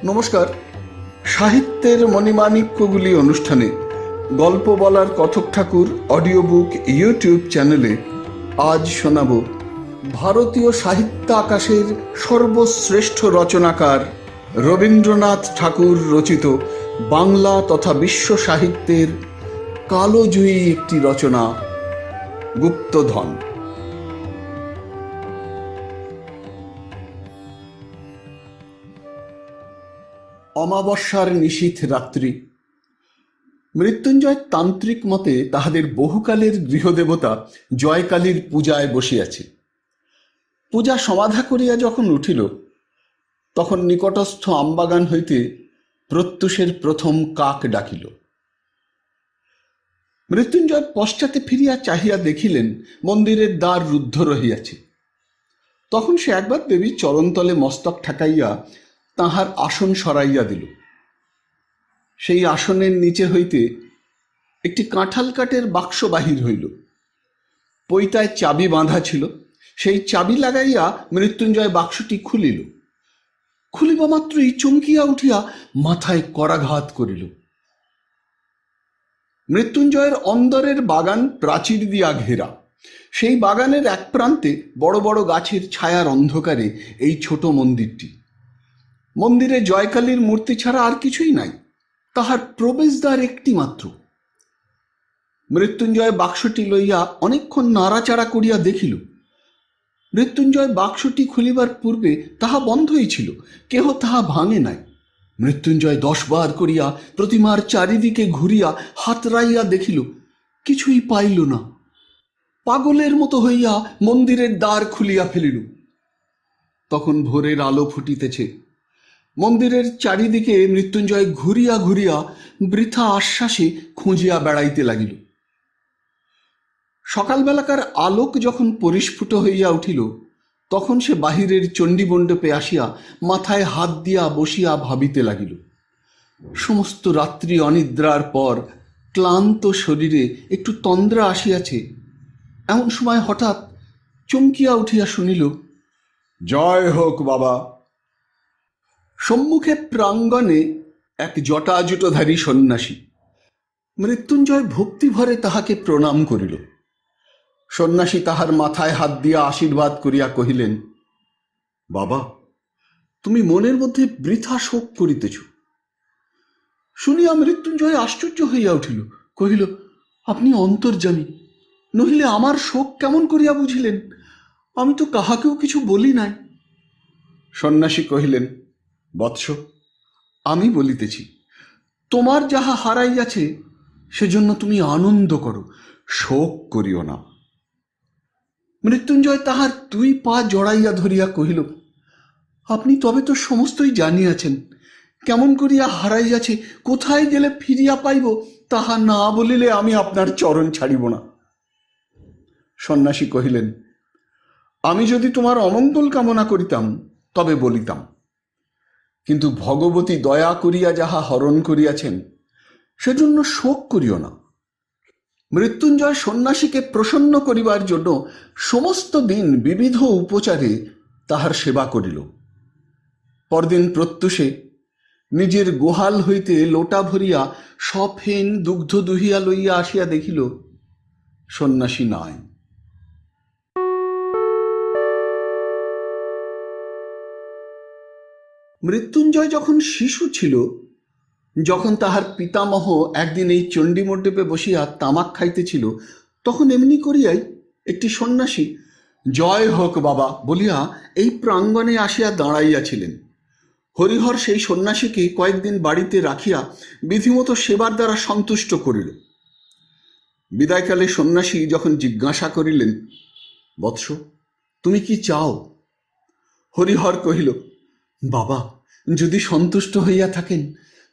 নমস্কার। সাহিত্যের মণিমাণিক্যগুলি অনুষ্ঠানে গল্প বলার কথক ঠাকুর অডিও বুক ইউটিউব চ্যানেলে আজ শোনাব ভারতীয় সাহিত্য আকাশের সর্বশ্রেষ্ঠ রচনাকার রবীন্দ্রনাথ ঠাকুর রচিত বাংলা তথা বিশ্ব সাহিত্যের কালজয়ী একটি রচনা, গুপ্তধন। অমাবস্যার নিশীথ রাত্রি। মৃত্যুঞ্জয় তান্ত্রিক মতে তাহাদের বহুকালের গৃহদেবতা জয়কালীর পূজায় বসিয়াছে। পূজা সমাধা করিয়া যখন উঠিল, তখন নিকটস্থ আমবাগান হইতে প্রত্যুষের প্রথম কাক ডাকিল। মৃত্যুঞ্জয় পশ্চাতে ফিরিয়া চাহিয়া দেখিলেন মন্দিরের দ্বার রুদ্ধ রহিয়াছে। তখন সে একবার দেবীর চরণতলে মস্তক ঠেকাইয়া তাহার আসন সরাইয়া দিল। সেই আসনের নিচে হইতে একটি কাঁঠাল কাঠের বাক্স বাহির হইল। পইতায় চাবি বাঁধা ছিল। সেই চাবি লাগাইয়া মৃত্যুঞ্জয় বাক্সটি খুলিল। খুলিবা মাত্রই চমকিয়া উঠিয়া মাথায় করাঘাত করিল। মৃত্যুঞ্জয়ের অন্দরের বাগান প্রাচীর দিয়া ঘেরা। সেই বাগানের এক প্রান্তে বড় বড় গাছের ছায়ার অন্ধকারে এই ছোট মন্দিরটি। মন্দিরে জয়কালীর মূর্তি ছাড়া আর কিছুই নাই, তাহার প্রবেশদ্বার একটি মাত্র। মৃত্যুঞ্জয় বাক্সটি লইয়া অনেকক্ষণ নাড়াচাড়া করিয়া দেখিল। মৃত্যুঞ্জয় বাক্সটি খুলিবার পূর্বে তাহা বন্ধই ছিল, কেহ তাহা ভাঙে নাই। মৃত্যুঞ্জয় 10 বার করিয়া প্রতিমার চারিদিকে ঘুরিয়া হাতড়াইয়া দেখিল, কিছুই পাইল না। পাগলের মতো হইয়া মন্দিরের দ্বার খুলিয়া ফেলিল। তখন ভোরের আলো ফুটিতেছে। মন্দিরের চারিদিকে মৃত্যুঞ্জয় ঘুরিয়া ঘুরিয়া বৃথা আশ্বাসে খুঁজিয়া বেড়াইতে লাগিল। সকালবেলাকার আলোক যখন পরিস্ফুট হইয়া উঠিল, তখন সে বাহিরের চণ্ডীমণ্ডপে আসিয়া মাথায় হাত দিয়া বসিয়া ভাবিতে লাগিল। সমস্ত রাত্রি অনিদ্রার পর ক্লান্ত শরীরে একটু তন্দ্রা আসিয়াছে। এমন সময় হঠাৎ চমকিয়া উঠিয়া শুনিল, জয় হোক বাবা। সম্মুখে প্রাঙ্গণে এক জটাজুটোধারী সন্ন্যাসী। মৃত্যুঞ্জয় ভক্তিভরে তাহাকে প্রণাম করিল। সন্ন্যাসী তাহার মাথায় হাত দিয়া আশীর্বাদ করিয়া কহিলেন, বাবা, তুমি মনের মধ্যে বৃথা শোক করিতেছ। শুনিয়া মৃত্যুঞ্জয় আশ্চর্য হইয়া উঠিল, কহিল, আপনি অন্তর্যামী, নহিলে আমার শোক কেমন করিয়া বুঝিলেন? আমি তো কাহাকেও কিছু বলি নাই। সন্ন্যাসী কহিলেন, বৎস, আমি বলিতেছি, তোমার যাহা হারাইয়াছে সেজন্য তুমি আনন্দ করো, শোক করিও না। মৃত্যুঞ্জয় তাহার 2 পা জড়াইয়া ধরিয়া কহিল, আপনি তবে তো সমস্তই জানিয়াছেন। কেমন করিয়া হারাইয়াছে, কোথায় গেলে ফিরিয়া পাইব, তাহা না বলিলে আমি আপনার চরণ ছাড়িব না। সন্ন্যাসী কহিলেন, আমি যদি তোমার অমঙ্গল কামনা করিতাম তবে বলিতাম, কিন্তু ভগবতী দয়া করিয়া যাহা হরণ করিয়াছেন সেজন্য শোক করিও না। মৃত্যুঞ্জয় সন্ন্যাসীকে প্রসন্ন করিবার জন্য সমস্ত দিন বিবিধ উপচারে তাহার সেবা করিল। পরদিন প্রত্যুষে নিজের গোহাল হইতে লোটা ভরিয়া সফেন দুগ্ধ দুহিয়া লইয়া আসিয়া দেখিল, সন্ন্যাসী নাই। মৃত্যুঞ্জয় যখন শিশু ছিল, যখন তাহার পিতামহ একদিন এই চণ্ডীমণ্ডপে বসিয়া তামাক খাইতেছিল, তখন এমনি করিয়াই একটি সন্ন্যাসী জয় হোক বাবা বলিয়া এই প্রাঙ্গণে আসিয়া দাঁড়াইয়াছিলেন। হরিহর সেই সন্ন্যাসীকে কয়েকদিন বাড়িতে রাখিয়া বিধিমতো সেবার দ্বারা সন্তুষ্ট করিল। বিদায়কালে সন্ন্যাসী যখন জিজ্ঞাসা করিলেন, বৎস, তুমি কি চাও? হরিহর কহিল, বাবা, যদি সন্তুষ্ট হইয়া থাকেন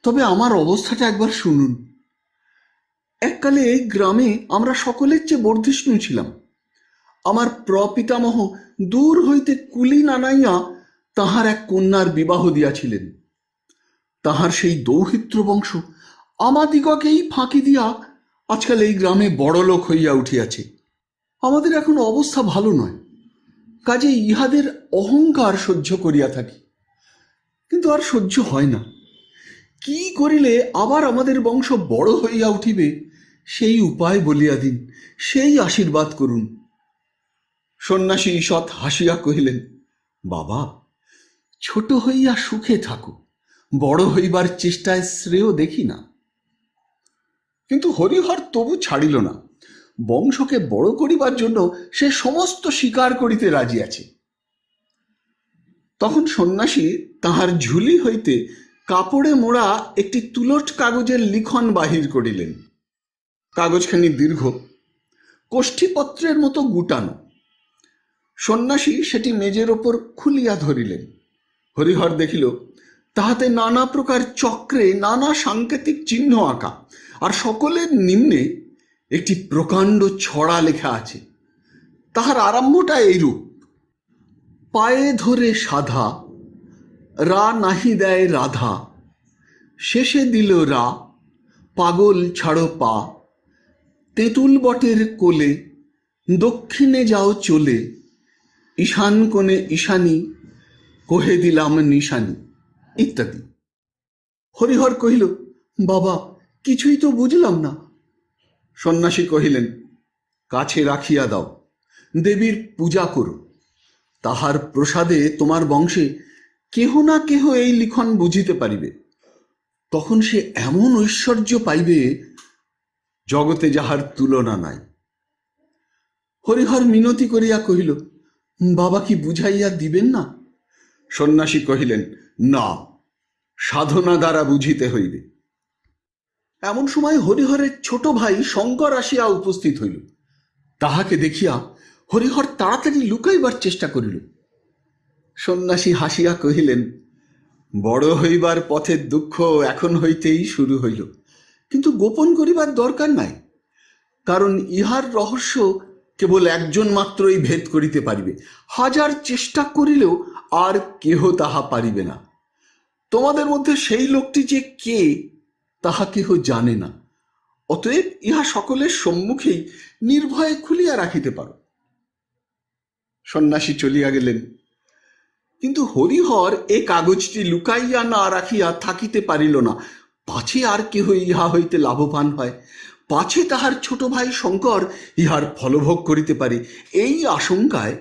তবে আমার অবস্থাটা একবার শুনুন। এককালে এই গ্রামে আমরা সকলের চেয়ে বর্ধিষ্ণু ছিলাম। আমার প্রপিতামহ দূর হইতে কুলীন আনাইয়া তাহার এক কন্যার বিবাহ দিয়াছিলেন। তাহার সেই দৌহিত্র বংশ আমাদিগকেই ফাঁকি দিয়া আজকাল এই গ্রামে বড় লোক হইয়া উঠিয়াছে। আমাদের এখন অবস্থা ভালো নয়, কাজে ইহাদের অহংকার সহ্য করিয়া থাকি। কিন্তু আর সহ্য হয় না। কি করিলে আবার আমাদের বংশ বড় হইয়া উঠিবে সেই উপায় বলিয়া দিন, সেই আশীর্বাদ করুন। সন্ন্যাসী ঈষৎ হাসিয়া কহিলেন, বাবা, ছোট হইয়া সুখে থাকো, বড় হইবার চেষ্টায় শ্রেয় দেখি না। কিন্তু হরিহর তবু ছাড়িল না। বংশকে বড় করিবার জন্য সে সমস্ত স্বীকার করিতে রাজি আছে। তখন সন্ন্যাসী তাহার ঝুলি হইতে কাপড়ে মোড়া একটি তুলট কাগজের লিখন বাহির করিলেন। কাগজখানি দীর্ঘ, কোষ্ঠীপত্রের মতো গুটানো। সন্ন্যাসী সেটি মেজের ওপর খুলিয়া ধরিলেন। হরিহর দেখিল তাহাতে নানা প্রকার চক্রে নানা সাংকেতিক চিহ্ন আঁকা, আর সকলের নিম্নে একটি প্রকাণ্ড ছড়া লেখা আছে। তাহার আরম্ভটা এইরূপ: পায়ে ধরে সাধা, রা নাহি দেয় রাধা, শেষে দিল রা, পাগল ছাড়ো পা, তেঁতুল বটের কোলে, দক্ষিণে যাও চলে, ঈশান কোণে ঈশানী, কহে দিলাম নিশানী, ইত্যাদি। হরিহর কহিল, বাবা, কিছুই তো বুঝলাম না। সন্ন্যাসী কহিলেন, কাছে রাখিয়া দাও, দেবীর পূজা করো, তাহার প্রসাদে তোমার বংশে কেহ না কেহ এই লিখন বুঝিতে পারিবে। তখন সে এমন ঐশ্বর্য পাইবে, জগতে যাহার তুলনা নাই। হরিহর মিনতি করিয়া কহিল, বাবা কি বুঝাইয়া দিবেন না? সন্ন্যাসী কহিলেন, না, সাধনা দ্বারা বুঝিতে হইবে। এমন সময় হরিহরের ছোট ভাই শঙ্কর আসিয়া উপস্থিত হইল। তাহাকে দেখিয়া হরিহর তাড়াতাড়ি লুকাইবার চেষ্টা করিল। সন্ন্যাসী হাসিয়া কহিলেন, বড় হইবার পথের দুঃখ এখন হইতেই শুরু হইল, কিন্তু গোপন করিবার দরকার নাই, কারণ ইহার রহস্য কেবল একজন মাত্রই ভেদ করিতে পারিবে। হাজার চেষ্টা করিলেও আর কেহ তাহা পারিবে না। তোমাদের মধ্যে সেই লোকটি যে কে তাহা কেহ জানে না, অতএব ইহা সকলের সম্মুখেই নির্ভয়ে খুলিয়া রাখিতে পারো। সন্ন্যাসী চলিয়া গেলেন। কিন্তু হরিহর এ কাগজটি লুকাইয়া না রাখিয়া থাকিতে পারিল না। পাছে আর কেহ ইহা হইতে লাভবান হয়, পাছে তাহার ছোট ভাই শঙ্কর ইহার ফলভোগ করিতে পারে, এই আশঙ্কায়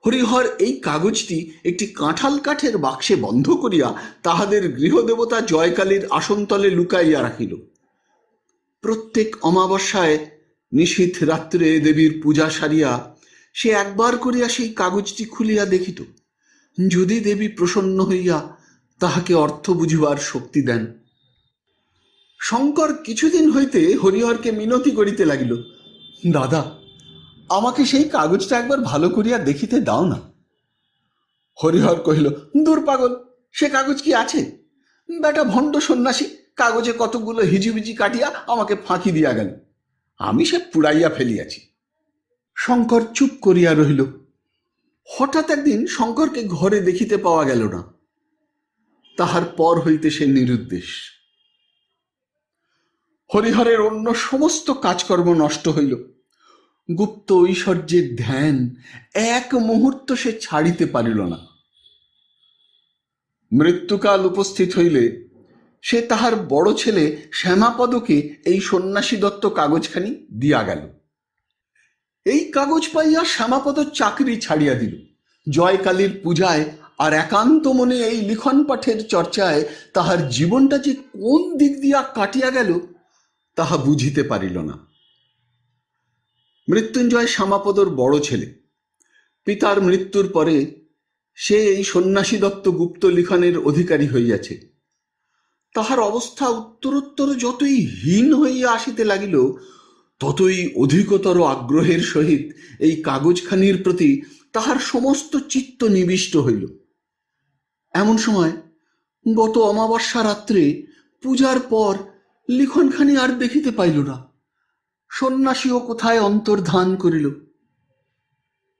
হরিহর এই কাগজটি একটি কাঁঠাল কাঠের বাক্সে বন্ধ করিয়া তাহাদের গৃহদেবতা জয়কালীর আসনতলে লুকাইয়া রাখিল। প্রত্যেক অমাবস্যায় নিশীথ রাত্রে দেবীর পূজা সারিয়া সে একবার করিয়া সেই কাগজটি খুলিয়া দেখিত, যদি দেবী প্রসন্ন হইয়া তাহাকে অর্থ বুঝিবার শক্তি দেন। শঙ্কর কিছুদিন হইতে হরিহরকে মিনতি করিতে লাগিল, দাদা, আমাকে সেই কাগজটা একবার ভালো করিয়া দেখিতে দাও না। হরিহর কহিল, দূর পাগল, সে কাগজ কি আছে? বেটা ভণ্ড সন্ন্যাসী কাগজে কতগুলো হিজিবিজি কাটিয়া আমাকে ফাঁকি দিয়া গেল, আমি সে পুড়াইয়া ফেলিয়াছি। শঙ্কর চুপ করিয়া রহিল। হঠাৎ একদিন শঙ্করকে ঘরে দেখিতে পাওয়া গেল না। তাহার পর হইতে সে নিরুদ্দেশ। হরিহরের অন্য সমস্ত কাজকর্ম নষ্ট হইল। গুপ্ত ঐশ্বর্যের ধ্যান এক মুহূর্ত সে ছাড়িতে পারিল না। মৃত্যুকাল উপস্থিত হইলে সে তাহার বড় ছেলে শ্যামাপদকে এই সন্ন্যাসী দত্ত কাগজখানি দিয়া গেল। এই কাগজ পাইয়া শ্যামাপদ চাকরি ছাড়িয়া দিল। জয়কালীর পূজায় আর একান্ত মনে এই লিখন পাঠের চর্চায় তাহার জীবনটা যে কোন দিক দিয়া কাটিয়া গেল তাহা বুঝিতে পারিল না। মৃত্যুঞ্জয় শ্যামাপদর বড় ছেলে। পিতার মৃত্যুর পরে সে এই সন্ন্যাসী দত্ত গুপ্ত লিখনের অধিকারী হইয়াছে। তাহার অবস্থা উত্তরোত্তর যতই হীন হইয়া আসিতে লাগিল, ততই অধিকতর আগ্রহের সহিত এই কাগজখানির প্রতি তাহার সমস্ত চিত্ত নিবিষ্ট হইল। এমন সময় গত অমাবস্যা রাত্রে পূজার পর লিখনখানি আর দেখিতে পাইল না। সন্ন্যাসীও কোথায় অন্তর্ধান করিল।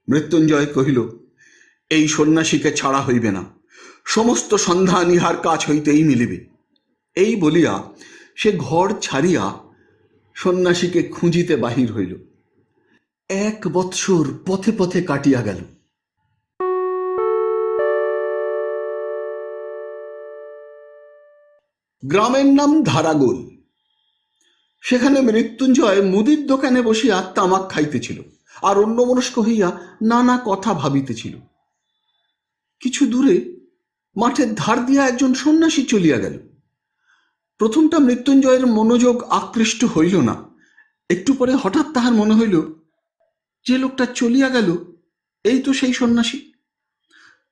মৃত্যুঞ্জয় কহিল, এই সন্ন্যাসীকে ছাড়া হইবে না, সমস্ত সন্ধান ইহার কাছ হইতেই মিলিবে। এই বলিয়া সে ঘর ছাড়িয়া সন্ন্যাসীকে খুঁজিতে বাহির হইল। 1 বৎসর পথে পথে কাটিয়া গেল। গ্রামের নাম ধারাগোল। সেখানে মৃত্যুঞ্জয় মুদির দোকানে বসিয়া তামাক খাইতেছিল আর অন্যমনস্ক হইয়া নানা কথা ভাবিতেছিল। কিছু দূরে মাঠের ধার দিয়া একজন সন্ন্যাসী চলিয়া গেল। প্রথমটা মৃত্যুঞ্জয়ের মনোযোগ আকৃষ্ট হইল না। একটু পরে হঠাৎ তাহার মনে হইল, যে লোকটা চলিয়া গেল এই তো সেই সন্ন্যাসী।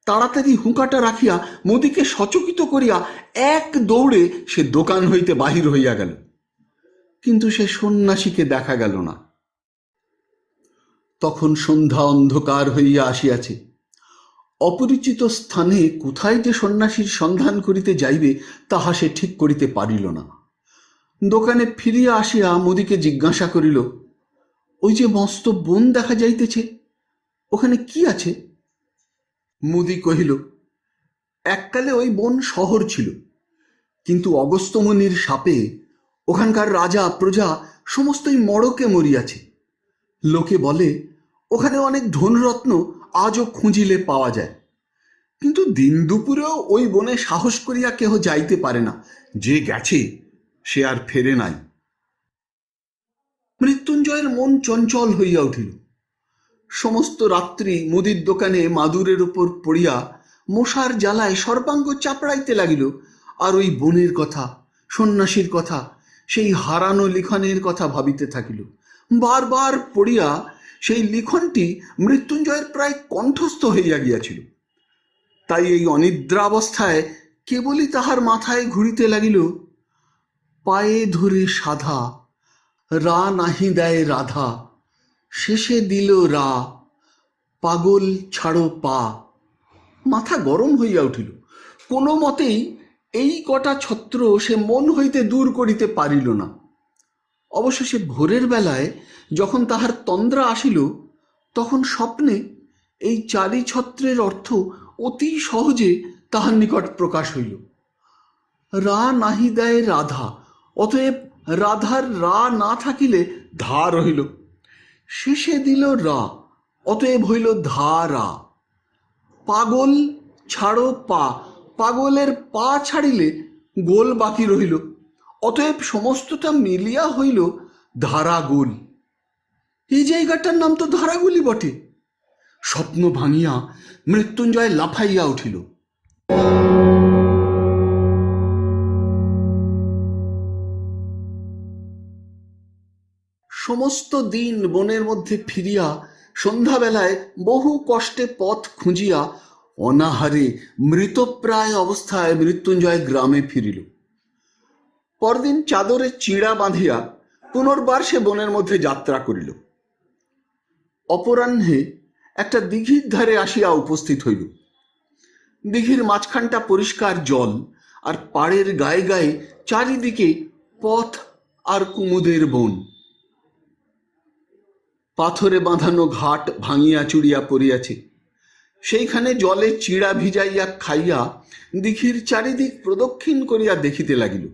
তাড়াতাড়ি হুঁকাটা রাখিয়া মুদিকে সচকিত করিয়া এক দৌড়ে সে দোকান হইতে বাহির হইয়া গেল। কিন্তু সে সন্ন্যাসীকে দেখা গেল না। তখন সন্ধ্যা অন্ধকার হইয়া আসিয়াছে। অপরিচিত স্থানে কোথায় যে সন্ন্যাসীর সন্ধান করিতে যাইবে তাহা সে ঠিক করিতে পারিল না। দোকানে ফিরিয়া আসিয়া মুদিকে জিজ্ঞাসা করিল, ওই যে মস্ত বন দেখা যাইতেছে, ওখানে কি আছে? মুদি কহিল, এককালে ওই বন শহর ছিল, কিন্তু অগস্ত্যমুনির শাপে ওখানকার রাজা প্রজা সমস্তই মড়কে মরিয়াছে। লোকে বলে ওখানে অনেক ধনরত্ন আজও খুঁজিলে পাওয়া যায়, কিন্তু দিন দুপুরেও ওই বনে সাহস করিয়া কেহ যাইতে পারে না। যে গেছে সে আর ফেরে নাই। মৃত্যুঞ্জয়ের মন চঞ্চল হইয়া উঠিল। সমস্ত রাত্রি মুদির দোকানে মাদুরের উপর পড়িয়া মশার জ্বালায় সর্বাঙ্গ চাপড়াইতে লাগিল, আর ওই বনের কথা, সন্ন্যাসীর কথা, সেই হারানো লিখনের কথা ভাবিতে থাকিল। বারবার পড়িয়া সেই লিখনটি মৃত্যুঞ্জয়ের প্রায় কণ্ঠস্থ হইয়া গিয়াছিল। তাই এই অনিদ্রাবস্থায় কেবলই তাহার মাথায় ঘুরিতে লাগিল, পায়ে ধরে সাধা, রা নাহি দেয় রাধা, শেষে দিল রা, পাগল ছাড়ো পা। মাথা গরম হইয়া উঠিল। কোনো মতেই এই কটা ছত্র সে মন হইতে দূর করিতে পারিল না। অবশেষে ভোরের বেলায় যখন তাহার তন্দ্রা আসিল, তখন স্বপ্নে এই চারি ছত্রের অর্থ অতি সহজে তাহার নিকট প্রকাশ হইল। রা নাহি দেয় রাধা, অতএব রাধার রা না থাকিলে ধা রহিল। শেষে দিল রা, অতএব হইল ধারা। পাগল ছাড়ো পা, পাগলের পা ছাড়িলে গোল বাকি রহিল, অতএব সমস্তটা মিলিয়া হইল ধারাগোল। এই জায়গাটার নাম তো ধারাগুলি বটে। স্বপ্ন ভাঙিয়া মৃত্যুঞ্জয় লাফাইয়া উঠিল। সমস্ত দিন বনের মধ্যে ফিরিয়া সন্ধ্যাবেলায় বহু কষ্টে পথ খুঁজিয়া অনাহারে মৃতপ্রায় অবস্থায় মৃত্যুঞ্জয় গ্রামে ফিরিল। পরদিন চাদরে চিড়া বাঁধিয়া পুনর্বার সে বনের মধ্যে যাত্রা করিল। অপরাহ্নে একটা দিঘির ধারে আসিয়া উপস্থিত হইল। দিঘির মাঝখানটা পরিষ্কার জল, আর পাড়ের গায়ে গায়ে চারিদিকে পথ আর কুমুদের বন। পাথরে বাঁধানো ঘাট ভাঙিয়া চুরিয়া পড়িয়াছে। সেইখানে জলে চিড়া ভিজাইয়া খাইয়া দিঘির চারিদিক প্রদক্ষিণ করিয়া দেখিতে লাগিল।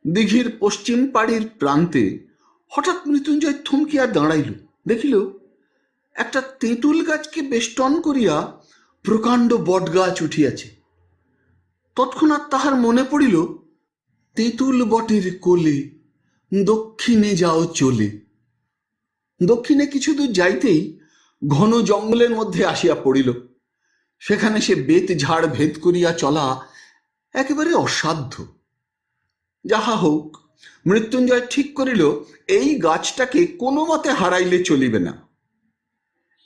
দিঘির পশ্চিম পাড়ির প্রান্তে হঠাৎ মৃত্যুঞ্জয় থমকিয়া দাঁড়াইল। দেখিল একটা তেঁতুল গাছকে বেষ্টন করিয়া প্রকাণ্ড বটগাছ উঠিয়াছে। তৎক্ষণাৎ তাহার মনে পড়িল, তেঁতুল বটের কোলে দক্ষিণে যাও চলে। দক্ষিণে কিছু দূর যাইতেই ঘন জঙ্গলের মধ্যে আসিয়া পড়িল। সেখানে সে বেত ঝাড় ভেদ করিয়া চলা একেবারে অসাধ্য। যাহা হোক, মৃত্যুঞ্জয় ঠিক করিল এই গাছটাকে কোনো মতে হারাইলে চলিবে না।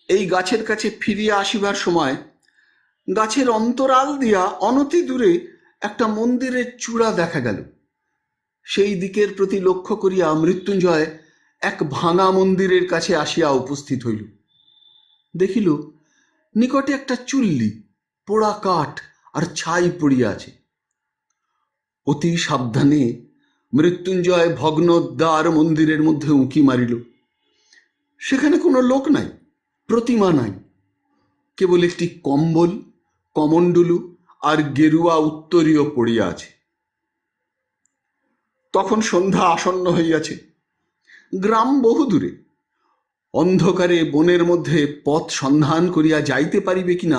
এই গাছের কাছে ফিরিয়া আসিবার সময় গাছের অন্তরাল দিয়া অনতি দূরে একটা মন্দিরের চূড়া দেখা গেল। সেই দিকের প্রতি লক্ষ্য করিয়া মৃত্যুঞ্জয় এক ভাঙা মন্দিরের কাছে আসিয়া উপস্থিত হইল। দেখিল নিকটে একটা চুল্লি, পোড়া কাঠ আর ছাই পড়িয়া আছে। অতি সাবধানে মৃত্যুঞ্জয় ভগ্নোদ্ধার মন্দিরের মধ্যে উঁকি মারিল। সেখানে কোনো লোক নাই, প্রতিমা নাই, কেবল একটি কম্বল, কমণ্ডলু আর গেরুয়া উত্তরীয় পড়িয়া আছে। তখন সন্ধ্যা আসন্ন হইয়াছে। গ্রাম বহু দূরে। অন্ধকারে বনের মধ্যে পথ সন্ধান করিয়া যাইতে পারিবে কিনা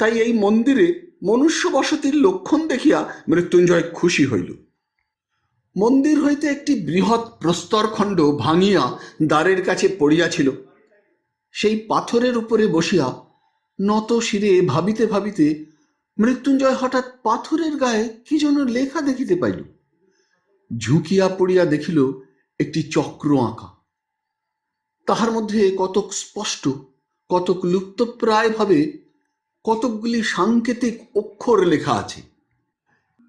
তাই এই মন্দিরে মনুষ্য বসতির লক্ষণ দেখিয়া মৃত্যুঞ্জয় খুশি হইল। মন্দির হইতে একটি বৃহৎ প্রস্তরখণ্ড ভাঙিয়া দ্বারের কাছে পড়িয়াছিল। সেই পাথরের উপরে বসিয়া নত শিরে ভাবিতে ভাবিতে মৃত্যুঞ্জয় হঠাৎ পাথরের গায়ে কি যেন লেখা দেখিতে পাইল। ঝুঁকিয়া পড়িয়া দেখিল একটি চক্র আঁকা। তাহার মধ্যে কতক স্পষ্ট, কতক লুপ্তপ্রায় ভাবে কতকগুলি সাংকেতিক অক্ষর লেখা আছে।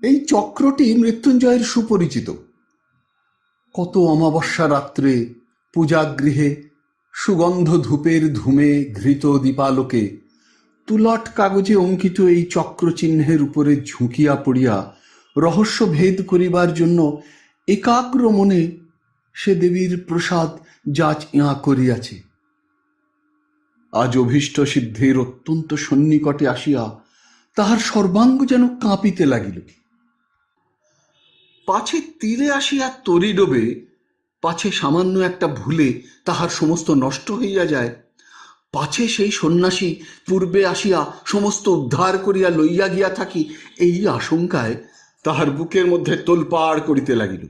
এই চক্রটি মৃত্যুঞ্জয়ের সুপরিচিত। কত অমাবস্যা রাত্রে পূজাগৃহে সুগন্ধ ধূপের ধূমে ঘৃত দীপালোকে তুলাট কাগজে অঙ্কিত এই চক্রচিহ্নের উপরে ঝুঁকিয়া পড়িয়া রহস্য ভেদ করিবার জন্য একাগ্র মনে সে দেবীর প্রসাদ যাচ ইয়া করিয়াছে। আজ অভীষ্ট সিদ্ধির অত্যন্ত সন্নিকটে আসিয়া তাহার সর্বাঙ্গ যেন কাঁপিতে লাগিল। পাছে তীরে আসিয়া তরি ডোবে, পাছে সামান্য একটা ভুলে তাহার সমস্ত নষ্ট হইয়া যায়, পাছে সেই সন্ন্যাসী পূর্বে আসিয়া সমস্ত উদ্ধার করিয়া লইয়া গিয়া থাকি, এই আশঙ্কায় তাহার বুকের মধ্যে তোলপাড় করিতে লাগিল।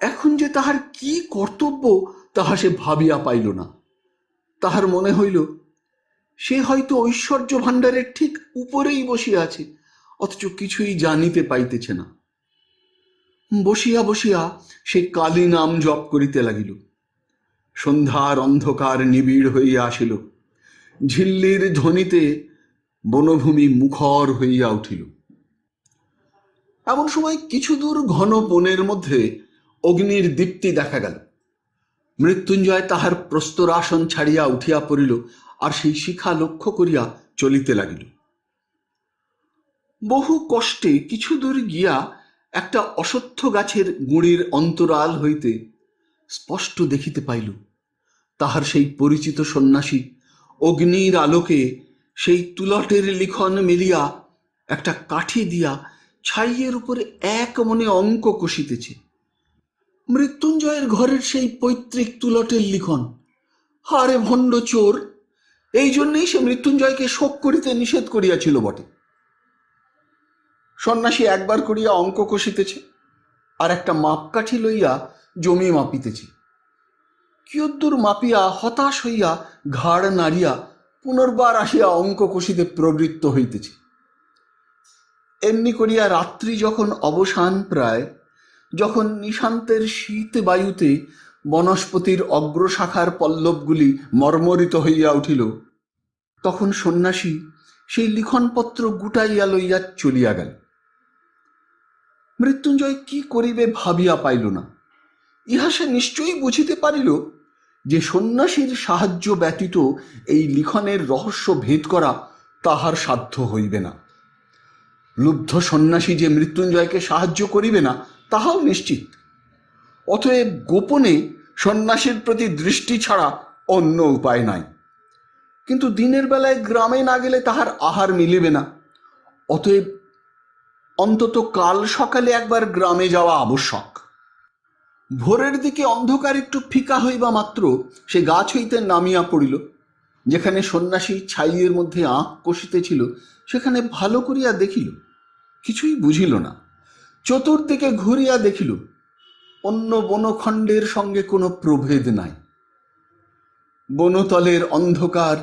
এখন যে তাহার কি কর্তব্য তাহা সে ভাবিয়া পাইল না। তাহার মনে হইল সে হয়তো ঐশ্বর্য ভাণ্ডারের ঠিক উপরেই বসিয়া আছে, অথচ কিছুই জানিতে পাইতেছে না। বসিয়া বসিয়া সে কালী নাম জপ করিতে লাগিল। সন্ধ্যার অন্ধকার নিবিড় হইয়া আসিল। ঝিল্লির ধ্বনিতে বনভূমি মুখর হইয়া উঠিল। এমন সময় কিছু দূর ঘন বনের মধ্যে অগ্নির দীপ্তি দেখা গেল। মৃত্যুঞ্জয় তাহার প্রস্তরাসন ছাড়িয়া উঠিয়া পড়িল, আর সেই শিখা লক্ষ্য করিয়া চলিতে লাগিল। বহু কষ্টে কিছু দূর গিয়া একটা অশ্বত্থ গাছের গুঁড়ির অন্তরাল হইতে স্পষ্ট দেখিতে পাইল তাহার সেই পরিচিত সন্ন্যাসী অগ্নির আলোকে সেই তুলটের লিখন মিলিয়া একটা কাঠি দিয়া ছাইয়ের উপরে এক মনে অঙ্ক কষিতেছে। মৃত্যুঞ্জয়ের ঘরের সেই পৈতৃক তুলটের লিখন। হারে ভণ্ড চোর! এই জন্যেই সে মৃত্যুঞ্জয়কে শোক করিতে নিষেধ করিয়াছিল বটে। সন্ন্যাসী একবার করিয়া অঙ্ক কষিতেছে, আর একটা মাপকাঠি লইয়া জমি মাপিতেছে। কিয়দ্দূর মাপিয়া হতাশ হইয়া ঘাড় নাড়িয়া পুনর্বার আসিয়া অঙ্ক কষিতে প্রবৃত্ত হইতেছে। এমনি করিয়া রাত্রি যখন অবসান প্রায়, যখন নিশান্তের শীত বায়ুতে বনস্পতির অগ্রশাখার পল্লবগুলি মর্মরিত হইয়া উঠিল, তখন সন্ন্যাসী সেই লিখনপত্র গুটাইয়া লইয়া চলিয়া গেল। মৃত্যুঞ্জয় কি করিবে ভাবিয়া পাইল না। ইহা সে নিশ্চয়ই বুঝিতে পারিল যে সন্ন্যাসীর সাহায্য ব্যতীত এই লিখনের রহস্য ভেদ করা তাহার সাধ্য হইবে না। লুব্ধ সন্ন্যাসী যে মৃত্যুঞ্জয়কে সাহায্য করিবে না তাহাও নিশ্চিত। অতএব গোপনে সন্ন্যাসীর প্রতি দৃষ্টি ছাড়া অন্য উপায় নাই। কিন্তু দিনের বেলায় গ্রামে না গেলে তাহার আহার মিলিবে না। অতএব অন্তত কাল সকালে একবার গ্রামে যাওয়া আবশ্যক। ভোরের দিকে অন্ধকার একটু ফিকা হইবা মাত্র সে গাছ হইতে নামিয়া পড়িল। যেখানে সন্ন্যাসী ছাইয়ের মধ্যে আঁক কষিতেছিল সেখানে ভালো করিয়া দেখিল, কিছুই বুঝিল না। চতুর্দিকে ঘুরিয়া দেখিল অন্য বনখণ্ডের সঙ্গে কোনো প্রভেদ নাই। বনতলের অন্ধকার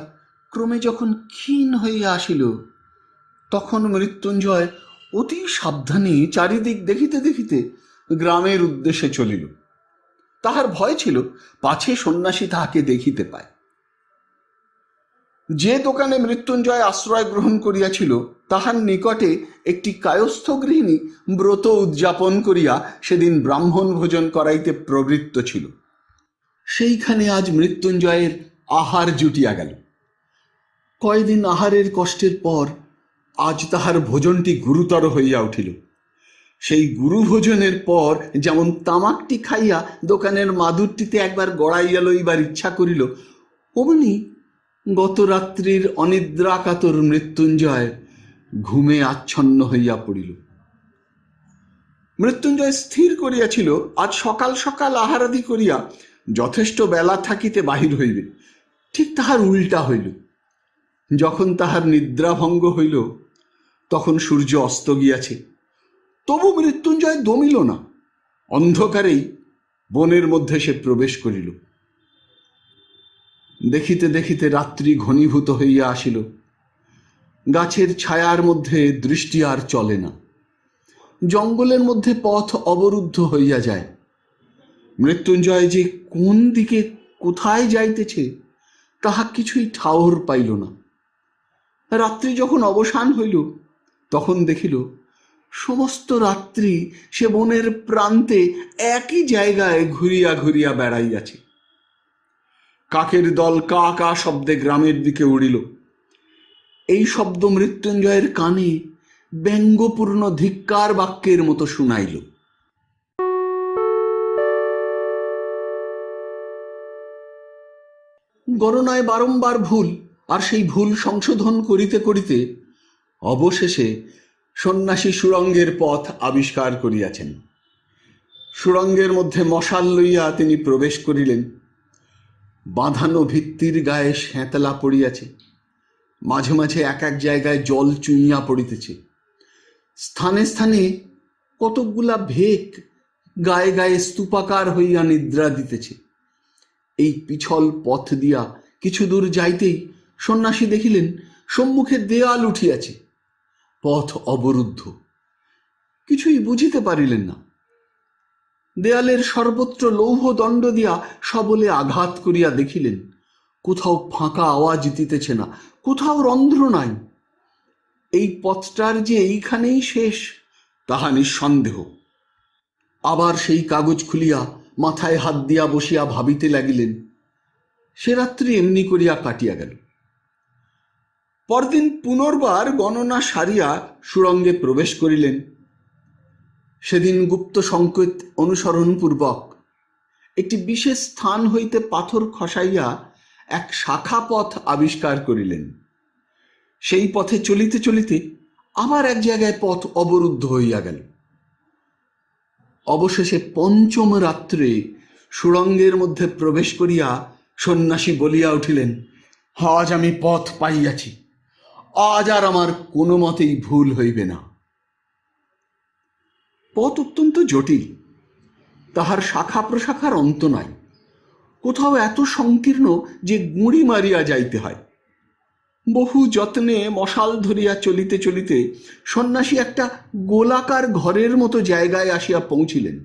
ক্রমে যখন ক্ষীণ হইয়া আসিল, তখন মৃত্যুঞ্জয় অতি সাবধানে চারিদিক দেখিতে দেখিতে গ্রামের উদ্দেশ্যে চলিল। তাহার ভয় ছিল পাছে সন্ন্যাসী তাহাকে দেখিতে পায়। যে দোকানে মৃত্যুঞ্জয় আশ্রয় গ্রহণ করিয়াছিল তাহার নিকটে একটি কায়স্থ গৃহিণী ব্রত উদযাপন করিয়া সেদিন ব্রাহ্মণ ভোজন করাইতে প্রবৃত্ত ছিল। সেইখানে আজ মৃত্যুঞ্জয়ের আহার জুটিয়া গেল। কয়দিন আহারের কষ্টের পর আজ তাহার ভোজনটি গুরুতর হইয়া উঠিল। সেই গুরুভোজনের পর যেমন তামাকটি খাইয়া দোকানের মাদুরটিতে একবার গড়াইয়া লইবার ইচ্ছা করিল, অমনি গত রাত্রির অনিদ্রাকাতর মৃত্যুঞ্জয় ঘুমে আচ্ছন্ন হইয়া পড়িল। মৃত্যুঞ্জয় স্থির করিয়াছিল আজ সকাল সকাল আহারাদি করিয়া যথেষ্ট বেলা থাকিতে বাহির হইবে। ঠিক তাহার উল্টা হইল। যখন তাহার নিদ্রাভঙ্গ হইল তখন সূর্য অস্ত গিয়াছে। তবু মৃত্যুঞ্জয় দমিল না। অন্ধকারেই বনের মধ্যে সে প্রবেশ করিল। দেখিতে দেখিতে রাত্রি ঘনীভূত হইয়া আসিল। গাছের ছায়ার মধ্যে দৃষ্টি আর চলে না। জঙ্গলের মধ্যে পথ অবরুদ্ধ হইয়া যায়। মৃত্যুঞ্জয় যে কোন দিকে কোথায় যাইতেছে তাহা কিছুই ঠাওর পাইল না। রাত্রি যখন অবসান হইল তখন দেখিল সমস্ত রাত্রি সে বনের প্রান্তে একই জায়গায় ঘুরিয়া ঘুরিয়া বেড়াইয়াছে। কাকের দল কা কা শব্দে গ্রামের দিকে উড়িল। এই শব্দ মৃত্যুঞ্জয়ের কানে ব্যঙ্গপূর্ণ ধিক্কার বাক্যের মতো শুনাইল। গণনায় বারংবার ভুল, আর সেই ভুল সংশোধন করিতে করিতে অবশেষে সন্ন্যাসী সুড়ঙ্গের পথ আবিষ্কার করিয়াছেন। সুড়ঙ্গের মধ্যে মশাল লইয়া তিনি প্রবেশ করিলেন। বাঁধানো ভিত্তির গায়ে শ্যাঁতলা পড়িয়াছে। মাঝে মাঝে এক এক জায়গায় জল চুইয়া পড়িতেছে। স্থানে স্থানে কতকগুলা ভেক গায়ে গায়ে স্তূপাকার হইয়া নিদ্রা দিতেছে। এই পিছল পথ দিয়া কিছু দূর যাইতেই সন্ন্যাসী দেখিলেন সম্মুখে দেয়াল উঠিয়াছে। পথ অবরুদ্ধ। কিছুই বুঝিতে পারিলেন না। দেয়ালের সর্বত্র লৌহ দণ্ড দিয়া সবলে আঘাত করিয়া দেখিলেন কোথাও ফাঁকা আওয়াজ দিতেছে না, কোথাও রন্ধ্র নাই। এই পথটার যে এইখানেই শেষ তাহা নিঃসন্দেহ। আবার সেই কাগজ খুলিয়া মাথায় হাত দিয়া বসিয়া ভাবিতে লাগিলেন। সে রাত্রি এমনি করিয়া কাটিয়া গেল। পরদিন পুনর্বার গণনা সারিয়া সুড়ঙ্গে প্রবেশ করিলেন। সেদিন গুপ্ত সংকেত অনুসরণপূর্বক একটি বিশেষ স্থান হইতে পাথর খসাইয়া এক শাখা পথ আবিষ্কার করিলেন। সেই পথে চলিতে চলিতে আবার এক জায়গায় পথ অবরুদ্ধ হইয়া গেল। অবশেষে পঞ্চম রাত্রে সুড়ঙ্গের মধ্যে প্রবেশ করিয়া সন্ন্যাসী বলিয়া উঠিলেন, আজ আমি পথ পাইয়াছি, আজ আর আমার কোনো মতেই ভুল হইবে না। পথ অত্যন্ত জটিল, তাহার শাখা প্রশাখার অন্ত নাই। কোথাও এত সংকীর্ণ যে গুঁড়ি মারিয়া যাইতে হয়। বহু যত্নে মশাল ধরিয়া চলিতে চলিতে সন্ন্যাসী একটা গোলাকার ঘরের মতো জায়গায় আসিয়া পৌঁছিলেন।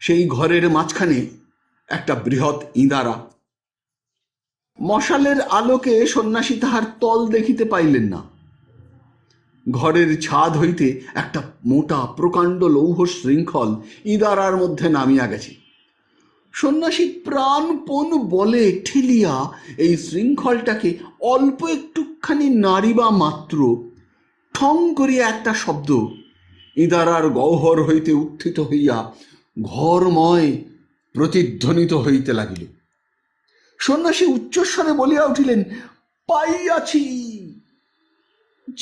সেই ঘরের মাঝখানে একটা বৃহৎ ইঁদারা। মশালের আলোকে সন্ন্যাসী তাহার তল দেখিতে পাইলেন না। ঘরের ছাদ হইতে একটা মোটা প্রকাণ্ড লৌহ শৃঙ্খল ইঁদারার মধ্যে নামিয়া গেছে। সন্ন্যাসী প্রাণপণ বলে ঠেলিয়া এই শৃঙ্খলটাকে অল্প একটুখানি নাড়িবা মাত্র ঠং করিয়া একটা শব্দ ইঁদারার গহ্বর হইতে উত্থিত হইয়া ঘরময় প্রতিধ্বনিত হইতে লাগিল। সন্ন্যাসী উচ্চস্বরে বলিয়া উঠিলেন, পাইয়াছি।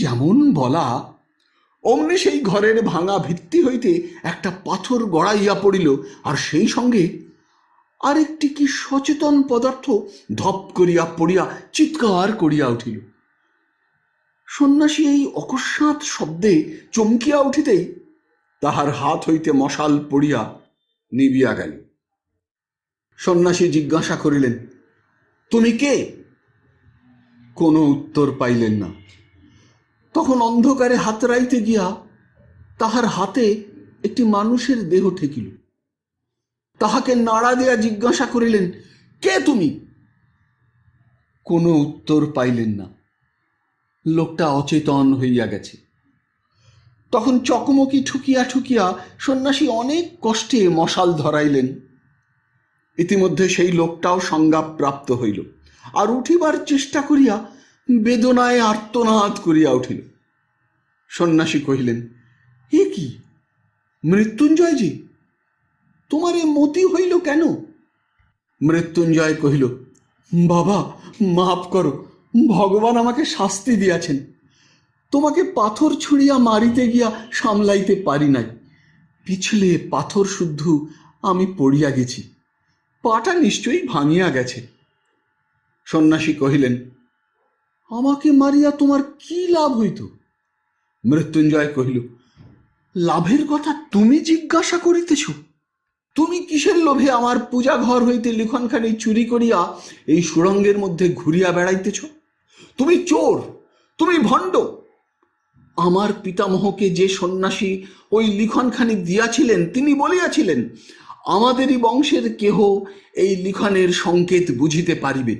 যেমন বলা অমনি সেই ঘরের ভাঙা ভিত্তি হইতে একটা পাথর গড়াইয়া পড়িল, আর সেই সঙ্গে আরেকটি কি সচেতন পদার্থ ধপ করিয়া পড়িয়া চিৎকার করিয়া উঠিল। সন্ন্যাসী এই অকস্মাৎ শব্দে চমকিয়া উঠিতেই তাহার হাত হইতে মশাল পড়িয়া নিবিয়া গেল। সন্ন্যাসী জিজ্ঞাসা করিলেন, তুমি কে? কোনো উত্তর পাইলেন না। তখন অন্ধকারে হাতড়াইতে গিয়া তাহার হাতে একটি মানুষের দেহ ঠেকিল। তাহাকে নাড়া দিয়া জিজ্ঞাসা করিলেন, কে তুমি? কোনো উত্তর পাইলেন না। লোকটা অচেতন হইয়া গেছে। তখন চকমকি ঠুকিয়া ঠুকিয়া সন্ন্যাসী অনেক কষ্টে মশাল ধরাইলেন। ইতিমধ্যে সেই লোকটাও সংজ্ঞা প্রাপ্ত হইল, আর উঠিবার চেষ্টা করিয়া বেদনায় আর্তনাদ করিয়া উঠিল। সন্ন্যাসী কহিলেন, এ কি মৃত্যুঞ্জয়জি, তোমার এ মতি হইল কেন? মৃত্যুঞ্জয় কহিল, বাবা মাফ করো, ভগবান আমাকে শাস্তি দিয়াছেন। তোমাকে পাথর ছুঁড়িয়া মারিতে গিয়া সামলাইতে পারি নাই। পিছলে পাথর শুদ্ধ আমি পড়িয়া গেছি, পাটা নিশ্চয়ই ভাঙিয়া গেছে। সন্ন্যাসী কহিলেন, আমাকে মারিয়া তোমার কি লাভ হইত? মৃত্যুঞ্জয় কহিল, লাভের কথা তুমি জিজ্ঞাসা করিতেছ? তুমি কিসের লোভে আমার পূজা ঘর হইতে লিখনখানি চুরি করিয়া এই সুড়ঙ্গের মধ্যে ঘুরিয়া বেড়াইতেছ? তুমি চোর, তুমি ভণ্ড। আমার পিতামহকে যে সন্ন্যাসী ওই লিখনখানি দিয়াছিলেন, তিনি বলিয়াছিলেন, আমাদেরই বংশের কেহ এই লিখনের সংকেত বুঝিতে পারিবে।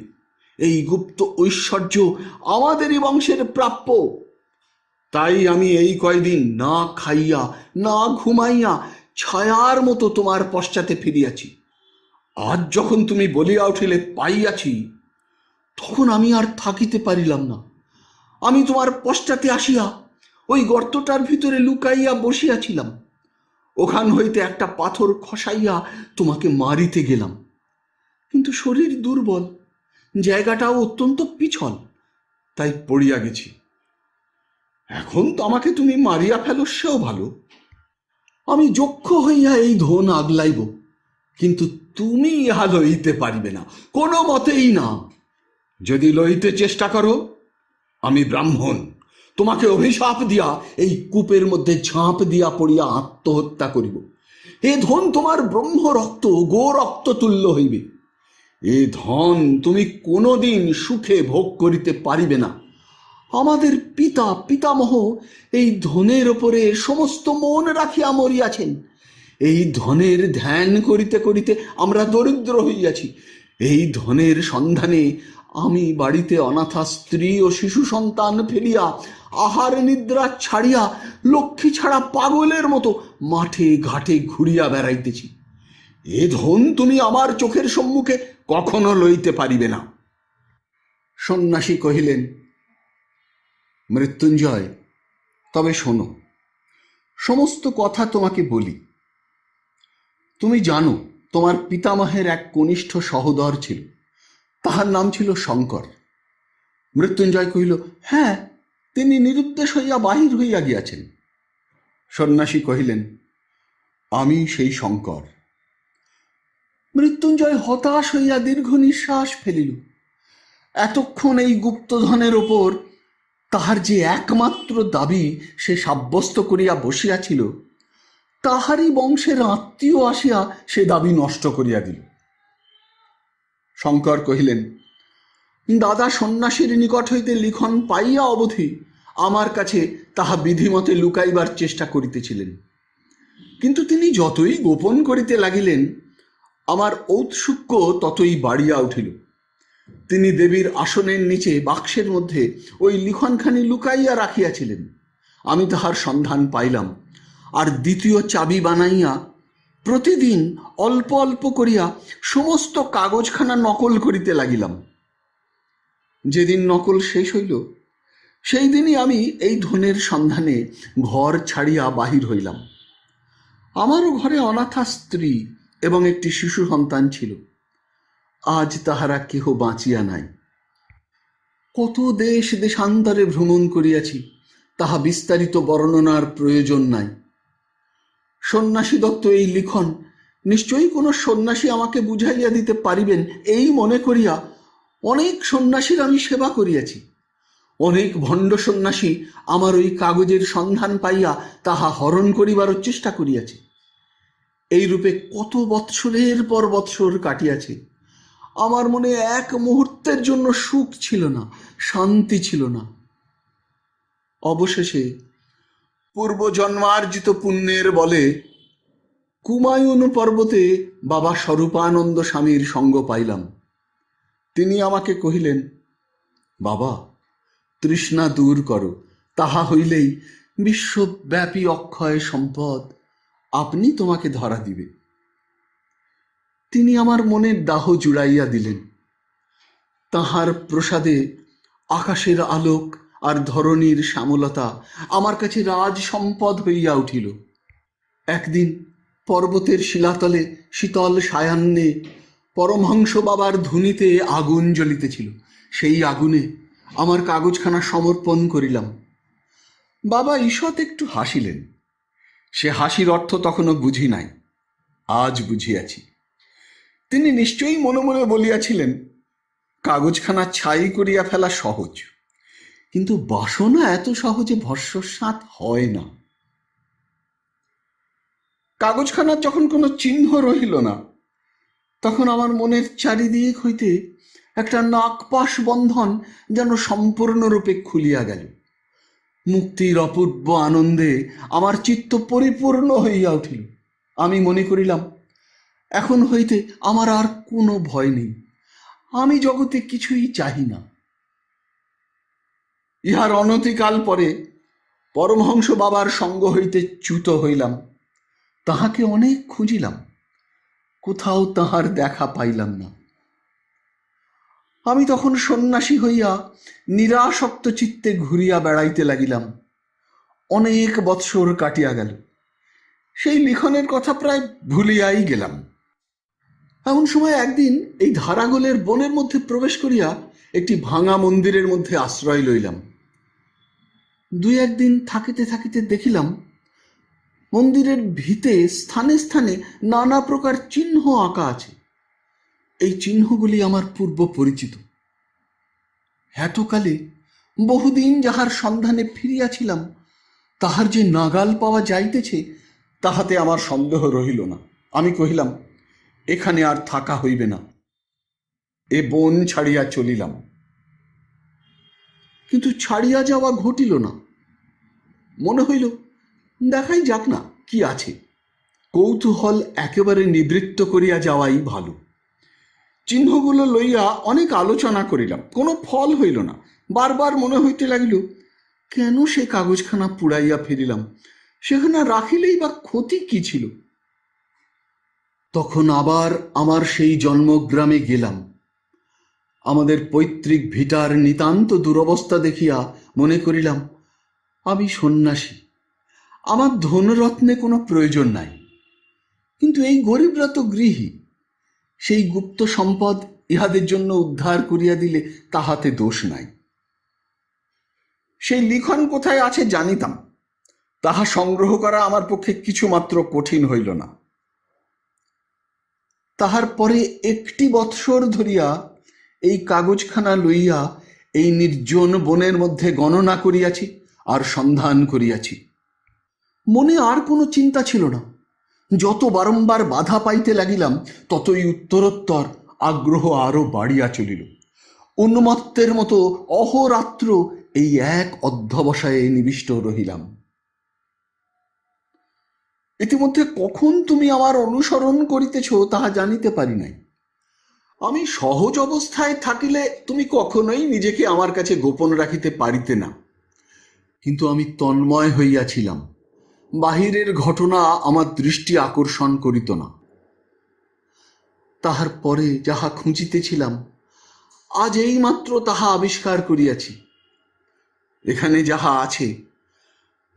এই গুপ্ত ঐশ্বর্য আমাদেরই বংশের প্রাপ্য। তাই আমি এই কয়দিন না খাইয়া না ঘুমাইয়া ছায়ার মতো তোমার পশ্চাতে ফিরিয়াছি। আজ যখন তুমি বলিয়া উঠিলে পাইয়াছি, তখন আমি আর থাকিতে পারিলাম না। আমি তোমার পশ্চাতে আসিয়া ওই গর্তটার ভিতরে লুকাইয়া বসিয়াছিলাম। ওখান হইতে একটা পাথর খসাইয়া তোমাকে মারিতে গেলাম, কিন্তু শরীর দুর্বল, জায়গাটাও অত্যন্ত পিছল, তাই পড়িয়া গেছি। এখন তো আমাকে তুমি মারিয়া ফেলো, সেও ভালো। আমি যক্ষ হইয়া এই ধন আগলাইব, কিন্তু তুমি ইহা লইতে পারিবে না, কোনো মতেই না। যদি লইতে চেষ্টা করো, আমি ব্রাহ্মণ, তোমাকে অভিশাপ দিয়া এই কূপের মধ্যে ঝাঁপ দিয়া পড়িয়া আত্মহত্যা করিব। এ ধন তোমার ব্রহ্ম রক্ত, গো রক্ত তুল্য হইবে। এ ধন তুমি কোনোদিন সুখে ভোগ করিতে পারিবে না। আমাদের পিতামহ এই ধনের ওপরে সমস্ত মন রাখিয়া মরিয়াছেন। এই ধনের ধ্যান করিতে করিতে আমরা দরিদ্র হইয়াছি। এই ধনের সন্ধানে আমি বাড়িতে অনাথা স্ত্রী ও শিশু সন্তান ফেলিয়া, আহার নিদ্রা ছাড়িয়া, লক্ষ্মী ছাড়া পাগলের মতো মাঠে ঘাটে ঘুরিয়া বেড়াইতেছি। এ ধন তুমি আমার চোখের সম্মুখে কখনো লইতে পারিবে না। সন্ন্যাসী কহিলেন, মৃত্যুঞ্জয়, তবে শোনো, সমস্ত কথা তোমাকে বলি। তুমি জানো, তোমার পিতামহের এক কনিষ্ঠ সহোদর ছিল, তাহার নাম ছিল শঙ্কর। মৃত্যুঞ্জয় কহিল, হ্যাঁ, তিনি নিরুদ্দেশ হইয়া বাহির হইয়া গিয়াছেন। সন্ন্যাসী কহিলেন, আমি সেই শঙ্কর। মৃত্যুঞ্জয় হতাশ হইয়া দীর্ঘ নিঃশ্বাস ফেলিল। এতক্ষণ এই গুপ্তধনের ওপর তাহার যে একমাত্র দাবি সে সাব্যস্ত করিয়া বসিয়াছিল, তাহারই বংশের আত্মীয় আসিয়া সে দাবি নষ্ট করিয়া দিল। শঙ্কর কহিলেন, দাদা সন্ন্যাসীর নিকট হইতে লিখন পাইয়া অবধি আমার কাছে তাহা বিধিমতে লুকাইবার চেষ্টা করিতেছিলেন, কিন্তু তিনি যতই গোপন করিতে লাগিলেন, আমার ঔৎসুক্য ততই বাড়িয়া উঠিল। তিনি দেবীর আসনের নিচে বাক্সের মধ্যে ওই লিখনখানি লুকাইয়া রাখিয়াছিলেন। আমি তাহার সন্ধান পাইলাম, আর দ্বিতীয় চাবি বানাইয়া প্রতিদিন অল্প অল্প করিয়া সমস্ত কাগজখানা নকল করিতে লাগিলাম। যেদিন নকল শেষ হইল, সেই দিনই আমি এই ধনের সন্ধানে ঘর ছাড়িয়া বাহির হইলাম। আমারও ঘরে অনাথা স্ত্রী এবং একটি শিশু সন্তান ছিল। আজ তাহারা কেহ বাঁচিয়া নাই। কত দেশ দেশান্তরে ভ্রমণ করিয়াছি, তাহা বিস্তারিত বর্ণনার প্রয়োজন নাই। সন্ন্যাসী দত্ত এই লিখন নিশ্চয়ই কোনো সন্ন্যাসী আমাকে বুঝাইয়া দিতে পারিবেন, এই মনে করিয়া অনেক সন্ন্যাসীর আমি সেবা করিয়াছি। অনেক ভণ্ড সন্ন্যাসী আমার ওই কাগজের সন্ধান পাইয়া তাহা হরণ করিবারও চেষ্টা করিয়াছে। এই রূপে কত বৎসরের পর বৎসর কাটিয়াছে। আমার মনে এক মুহূর্তের জন্য সুখ ছিল না, শান্তি ছিল না। অবশেষে পূর্বজন্মার্জিত পুণ্যের বলে কুমায়ুন পর্বতে বাবা স্বরূপানন্দ স্বামীর সঙ্গ পাইলাম। তিনি আমাকে কহিলেন, বাবা, তৃষ্ণা দূর করো, তাহা হইলেই বিশ্বব্যাপী অক্ষয় সম্পদ আপনি তোমাকে ধরা দিবে। তিনি আমার মনের দাহ জুড়াইয়া দিলেন। তাহার প্রসাদে আকাশের আলোক আর ধরণীর শ্যামলতা আমার কাছে রাজ সম্পদ হইয়া উঠিল। একদিন পর্বতের শিলাতলে শীতল সায়ান্নে পরমহংস বাবার ধুনিতে আগুন জ্বলিতেছিল। সেই আগুনে আমার কাগজখানা সমর্পণ করিলাম। বাবা ঈষৎ একটু হাসিলেন। সে হাসির অর্থ তখনও বুঝি নাই, আজ বুঝিয়াছি। তিনি নিশ্চয়ই মনে মনে বলিয়াছিলেন, কাগজখানা ছাই করিয়া ফেলা সহজ, কিন্তু বাসনা এত সহজে ভস্মসাৎ হয় না। কাগজখানার যখন কোনো চিহ্ন রহিল না, তখন আমার মনের চারিদিক হইতে একটা নাগপাশ বন্ধন যেন সম্পূর্ণরূপে খুলিয়া গেল। মুক্তির অপূর্ব আনন্দে আমার চিত্ত পরিপূর্ণ হইয়া উঠিল। আমি মনে করিলাম, এখন হইতে আমার আর কোনো ভয় নেই, আমি জগতে কিছুই চাহি না। ইহার অনতিকাল পরে পরমহংস বাবার সঙ্গ হইতে চ্যুত হইলাম। তাহাকে অনেক খুঁজিলাম, কোথাও তাহার দেখা পাইলাম না। আমি তখন সন্ন্যাসী হইয়া নিরাসক্ত চিত্তে ঘুরিয়া বেড়াইতে লাগিলাম। অনেক বৎসর কাটিয়া গেল, সেই লিখনের কথা প্রায় ভুলিয়াই গেলাম। এমন সময় একদিন এই ধারাগোলের বনের মধ্যে প্রবেশ করিয়া একটি ভাঙা মন্দিরের মধ্যে আশ্রয় লইলাম। দুই একদিন থাকিতে থাকিতে দেখিলাম, মন্দিরের ভিতে স্থানে স্থানে নানা প্রকার চিহ্ন আঁকা আছে। এই চিহ্নগুলি আমার পূর্ব পরিচিত। এতকালে বহুদিন যাহার সন্ধানে ফিরিয়াছিলাম, তাহার যে নাগাল পাওয়া যাইতেছে, তাহাতে আমার সন্দেহ রহিল না। আমি কহিলাম, এখানে আর থাকা হইবে না, এ বন ছাড়িয়া চলিলাম। কিন্তু ছাড়িয়া যাওয়া ঘটিল না। মনে হইল, দেখাই যাক না কি আছে। কৌতূহল একেবারে নিবৃত্ত করিয়া যাওয়াই ভালো। চিহ্নগুলো লইয়া অনেক আলোচনা করিলাম, কোনো ফল হইল না। বারবার মনে হইতে লাগিল, কেন সে কাগজখানা পুড়াইয়া ফিরিলাম, সেখানে রাখিলেই বা ক্ষতি কি ছিল। তখন আবার আমার সেই জন্মগ্রামে গেলাম। আমাদের পৈতৃক ভিটার নিতান্ত দুরবস্থা দেখিয়া মনে করিলাম, আমি সন্ন্যাসী, আমার ধনরত্নে কোনো প্রয়োজন নাই। কিন্তু এই গরিবরা তো গৃহী, সেই গুপ্ত সম্পদ ইহাদের জন্য উদ্ধার করিয়া দিলে তাহাতে দোষ নাই। সেই লিখন কোথায় আছে জানিতাম, তাহা সংগ্রহ করা আমার পক্ষে কিছুমাত্র কঠিন হইল না। তাহার পরে একটি বৎসর ধরিয়া এই কাগজখানা লইয়া এই নির্জন বনের মধ্যে গণনা করিয়াছি আর সন্ধান করিয়াছি। মনে আর কোনো চিন্তা ছিল না। যত বারংবার বাধা পাইতে লাগিলাম, ততই উত্তরোত্তর আগ্রহ আরো বাড়িয়া চলিল। উন্মত্তের মতো অহরাত্র এই এক অধ্যবসায়ে নিবিষ্ট রহিলাম। ইতিমধ্যে কখন তুমি আমার অনুসরণ করিতেছ তাহা জানিতে পারি নাই। আমি সহজ অবস্থায় থাকিলে তুমি কখনোই নিজেকে আমার কাছে গোপন রাখিতে পারিতে না। কিন্তু আমি তন্ময় হইয়াছিলাম, বাহিরের ঘটনা আমার দৃষ্টি আকর্ষণ করিত না। তাহার পরে যাহা খুঁজিতেছিলাম, আজ এইমাত্র তাহা আবিষ্কার করিয়াছি। এখানে যাহা আছে,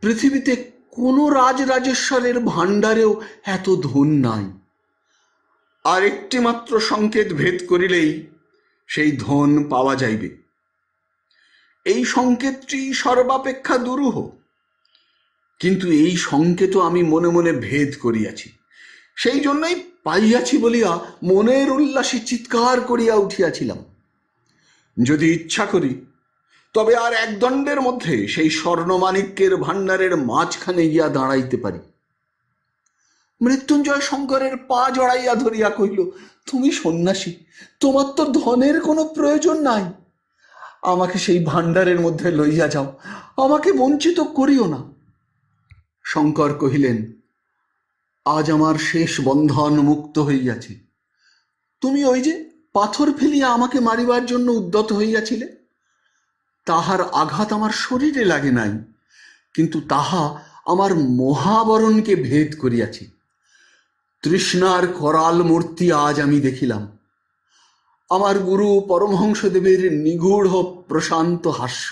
পৃথিবীতে কোনো রাজরাজেশ্বরের ভাণ্ডারেও এত ধন নাই। আর একটি মাত্র সংকেত ভেদ করিলেই সেই ধন পাওয়া যাইবে। এই সংকেতটি সর্বাপেক্ষা দুরূহ, কিন্তু এই সংকেত আমি মনে মনে ভেদ করিয়াছি। সেই জন্যই পাইয়াছি বলিয়া মনের উল্লাসে চিৎকার করিয়া উঠিয়াছিলাম। যদি ইচ্ছা করি, তবে আর এক দণ্ডের মধ্যে সেই স্বর্ণমাণিক্যের ভাণ্ডারের মাঝখানে গিয়া দাঁড়াইতে পারি। মৃত্যুঞ্জয় শঙ্করের পা জড়াইয়া ধরিয়া কহিল, তুমি সন্ন্যাসী, তোমার তো ধনের কোনো প্রয়োজন নাই। আমাকে সেই ভাণ্ডারের মধ্যে লইয়া যাও, আমাকে বঞ্চিত করিও না। শঙ্কর কহিলেন, আজ আমার শেষ বন্ধন মুক্ত হইয়াছে। তুমি ওই যে পাথর ফেলিয়া আমাকে মারিবার জন্য উদ্যত হইয়াছিলে, তাহার আঘাত আমার শরীরে লাগে নাই, কিন্তু তাহা আমার মহাবরণকে ভেদ করিয়াছে। তৃষ্ণার করাল মূর্তি আজ আমি দেখিলাম। আমার গুরু পরমহংসদেবের নিগূঢ় প্রশান্ত হাস্য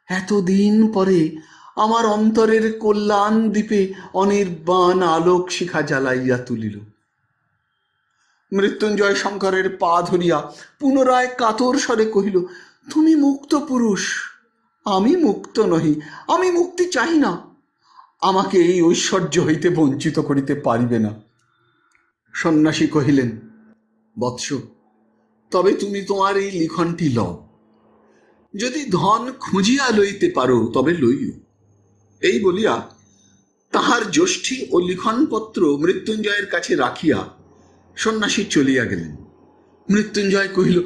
এতদিন পরে আমার অন্তরের কল্যাণ দ্বীপে অনির্বাণ আলোক শিখা জ্বালাইয়া তুলিল। মৃত্যুঞ্জয় শঙ্করের পা ধরিয়া পুনরায় কাতর স্বরে কহিল, তুমি মুক্ত পুরুষ, আমি মুক্ত নহি, আমি মুক্তি চাহি না। আমাকে এই ঐশ্বর্য হইতে বঞ্চিত করিতে পারিবে না। সন্ন্যাসী কহিলেন, বৎস, তবে তুমি তোমার এই লিখনটি লও। যদি ধন খুঁজিয়া লইতে পারো তবে লইও। এই বলিয়া তাহার যষ্টি ও লিখনপত্র মৃত্যুঞ্জয়ের কাছে রাখিয়া সন্ন্যাসী চলিয়া গেলেন। মৃত্যুঞ্জয় কহিল,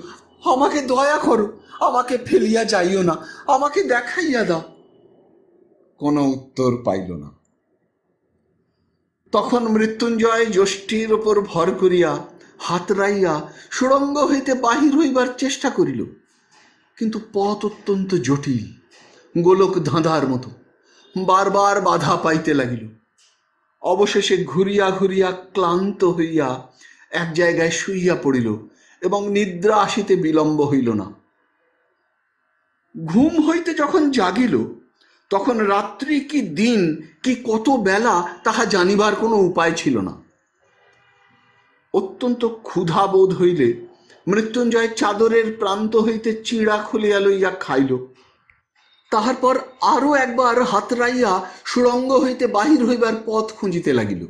আমাকে দয়া করো, আমাকে ফেলিয়া যাইও না, আমাকে দেখাইয়া দাও। কোনো উত্তর পাইল না। তখন মৃত্যুঞ্জয় যষ্টির ওপর ভর করিয়া হাতড়াইয়া সুড়ঙ্গ হইতে বাহির হইবার চেষ্টা করিল, কিন্তু পথ অত্যন্ত জটিল, গোলক ধাঁধার মতো, বারবার বাধা পাইতে লাগিল। অবশেষে ঘুরিয়া ঘুরিয়া ক্লান্ত হইয়া এক জায়গায় শুইয়া পড়িল এবং নিদ্রা আসিতে বিলম্ব হইল না। ঘুম হইতে যখন জাগিল তখন রাত্রি কি দিন কি কত বেলা তাহা জানিবার কোনো উপায় ছিল না। অত্যন্ত ক্ষুধা বোধ হইলে মৃত্যুঞ্জয় চাদরের প্রান্ত হইতে চিড়া খুলিয়া লইয়া খাইল। তাহার পর আরো একবার হাতড়াইয়া সুড়ঙ্গ হইতে বাহির হইবার পথ খুঁজিতে লাগিল।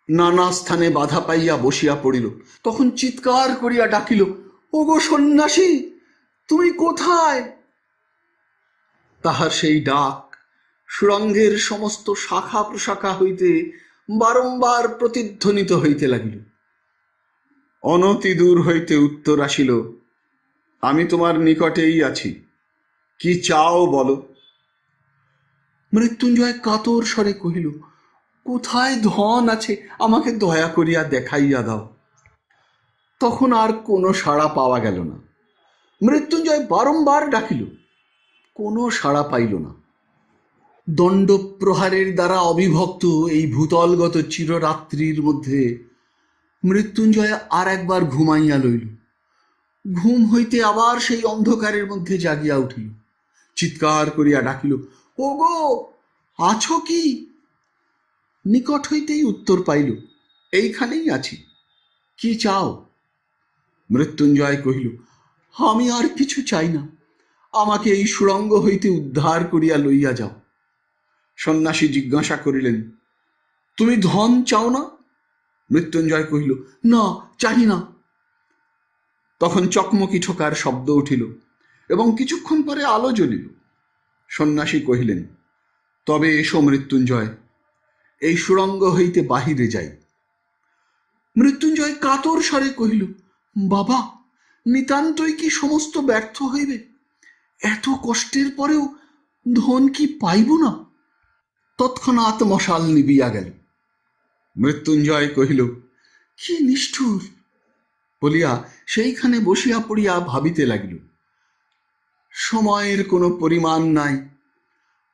নানা স্থানে বাধা পাইয়া বসিয়া পড়িল। তখন চিৎকার করিয়া ডাকিল, ওগো সন্ন্যাসী, তুমি কোথায়? তাহার সেই ডাক সুড়ঙ্গের সমস্ত শাখা প্রশাখা হইতে বারংবার প্রতিধ্বনিত হইতে লাগিল। অনতি দূর হইতে উত্তর আসিল, আমি তোমার নিকটেই আছি, কি চাও বলো। মৃত্যুঞ্জয় কাতর স্বরে কহিল, কোথায় ধন আছে আমাকে দয়া করিয়া দেখাইয়া দাও। তখন আর কোনো সাড়া পাওয়া গেল না। মৃত্যুঞ্জয় বারংবার ডাকিল, কোনো সাড়া পাইল না। দণ্ড প্রহারের দ্বারা অবিভক্ত এই ভূতলগত চিররাত্রির মধ্যে মৃত্যুঞ্জয় আর একবার ঘুমাইয়া লইল। ঘুম হইতে আবার সেই অন্ধকারের মধ্যে জাগিয়া উঠিল। চিৎকার করিয়া ডাকিল, ওগো, আছো কি? নিকট হইতেই উত্তর পাইল, এইখানেই আছি, কি চাও? মৃত্যুঞ্জয় কহিল, আমি আর কিছু চাই না, আমাকে এই সুড়ঙ্গ হইতে উদ্ধার করিয়া লইয়া যাও। সন্ন্যাসী জিজ্ঞাসা করিলেন, তুমি ধন চাও না? মৃত্যুঞ্জয় কহিল, না, চাহি না। তখন চকমকি ঠোকার শব্দ উঠিল এবং কিছুক্ষণ পরে আলো জ্বলিল। সন্ন্যাসী কহিলেন, তবে এসো মৃত্যুঞ্জয়, এই সুড়ঙ্গ হইতে বাহিরে যাই। মৃত্যুঞ্জয় কাতর স্বরে কহিল, বাবা, নিতান্তই কি সমস্ত ব্যর্থ হইবে? এত কষ্টের পরেও ধন কি পাইব না? তৎক্ষণাৎ মশাল নিবিয়া গেল। মৃত্যুঞ্জয় কহিল, কি নিষ্ঠুর বলিয়া সেইখানে বসিয়া পড়িয়া ভাবিতে লাগিল। সময়ের কোনো পরিমাণ নাই,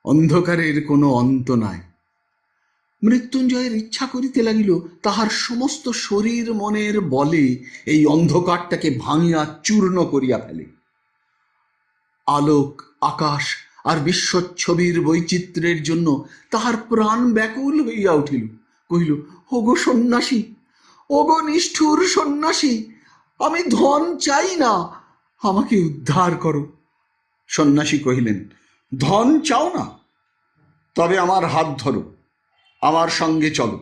অন্ধকারের কোনো অন্ত নাই। মৃত্যুঞ্জয়ের ইচ্ছা করিতে লাগিল তাহার সমস্ত শরীর মনের বলে এই অন্ধকারটাকে ভাঙিয়া চূর্ণ করিয়া ফেলে। আলোক, আকাশ আর বিশ্বচ্ছবির বৈচিত্র্যের জন্য তাহার প্রাণ ব্যাকুল হইয়া উঠিল। কহিল, ওগো সন্ন্যাসী, ওগো নিষ্ঠুর সন্ন্যাসী, আমি ধন চাই না, আমাকে উদ্ধার করো। সন্ন্যাসী কহিলেন, ধন চাও না? তবে আমার হাত ধরো, আমার সঙ্গে চলো।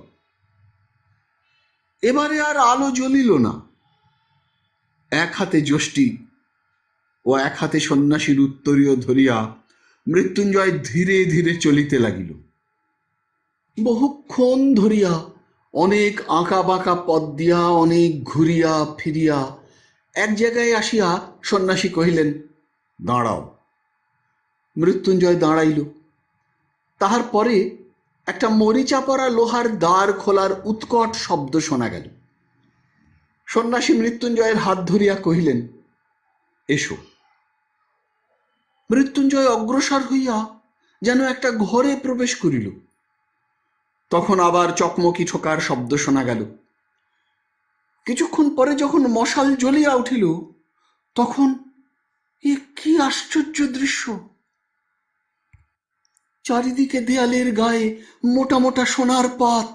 এবারে আর আলো জ্বলিল না। এক হাতে যষ্টি ও এক হাতে সন্ন্যাসীর উত্তরীয় ধরিয়া মৃত্যুঞ্জয় ধীরে ধীরে চলিতে লাগিল। বহুক্ষণ ধরিয়া অনেক আঁকা বাঁকা পথ দিয়া, অনেক ঘুরিয়া ফিরিয়া এক জায়গায় আসিয়া সন্ন্যাসী কহিলেন, দাঁড়াও। মৃত্যুঞ্জয় দাঁড়াইল। তাহার পরে একটা মরিচা পড়া লোহার দ্বার খোলার উৎকট শব্দ শোনা গেল। সন্ন্যাসী মৃত্যুঞ্জয়ের হাত ধরিয়া কহিলেন, এসো। মৃত্যুঞ্জয় অগ্রসর হইয়া যেন একটা ঘরে প্রবেশ করিল। তখন আবার চকমকি ঠোকার শব্দ শোনা গেল। কিছুক্ষণ পরে যখন মশাল জ্বলিয়া উঠিল, তখন এ কি আশ্চর্য দৃশ্য! চারিদিকে দেয়ালের গায়ে মোটা মোটা সোনার পাত,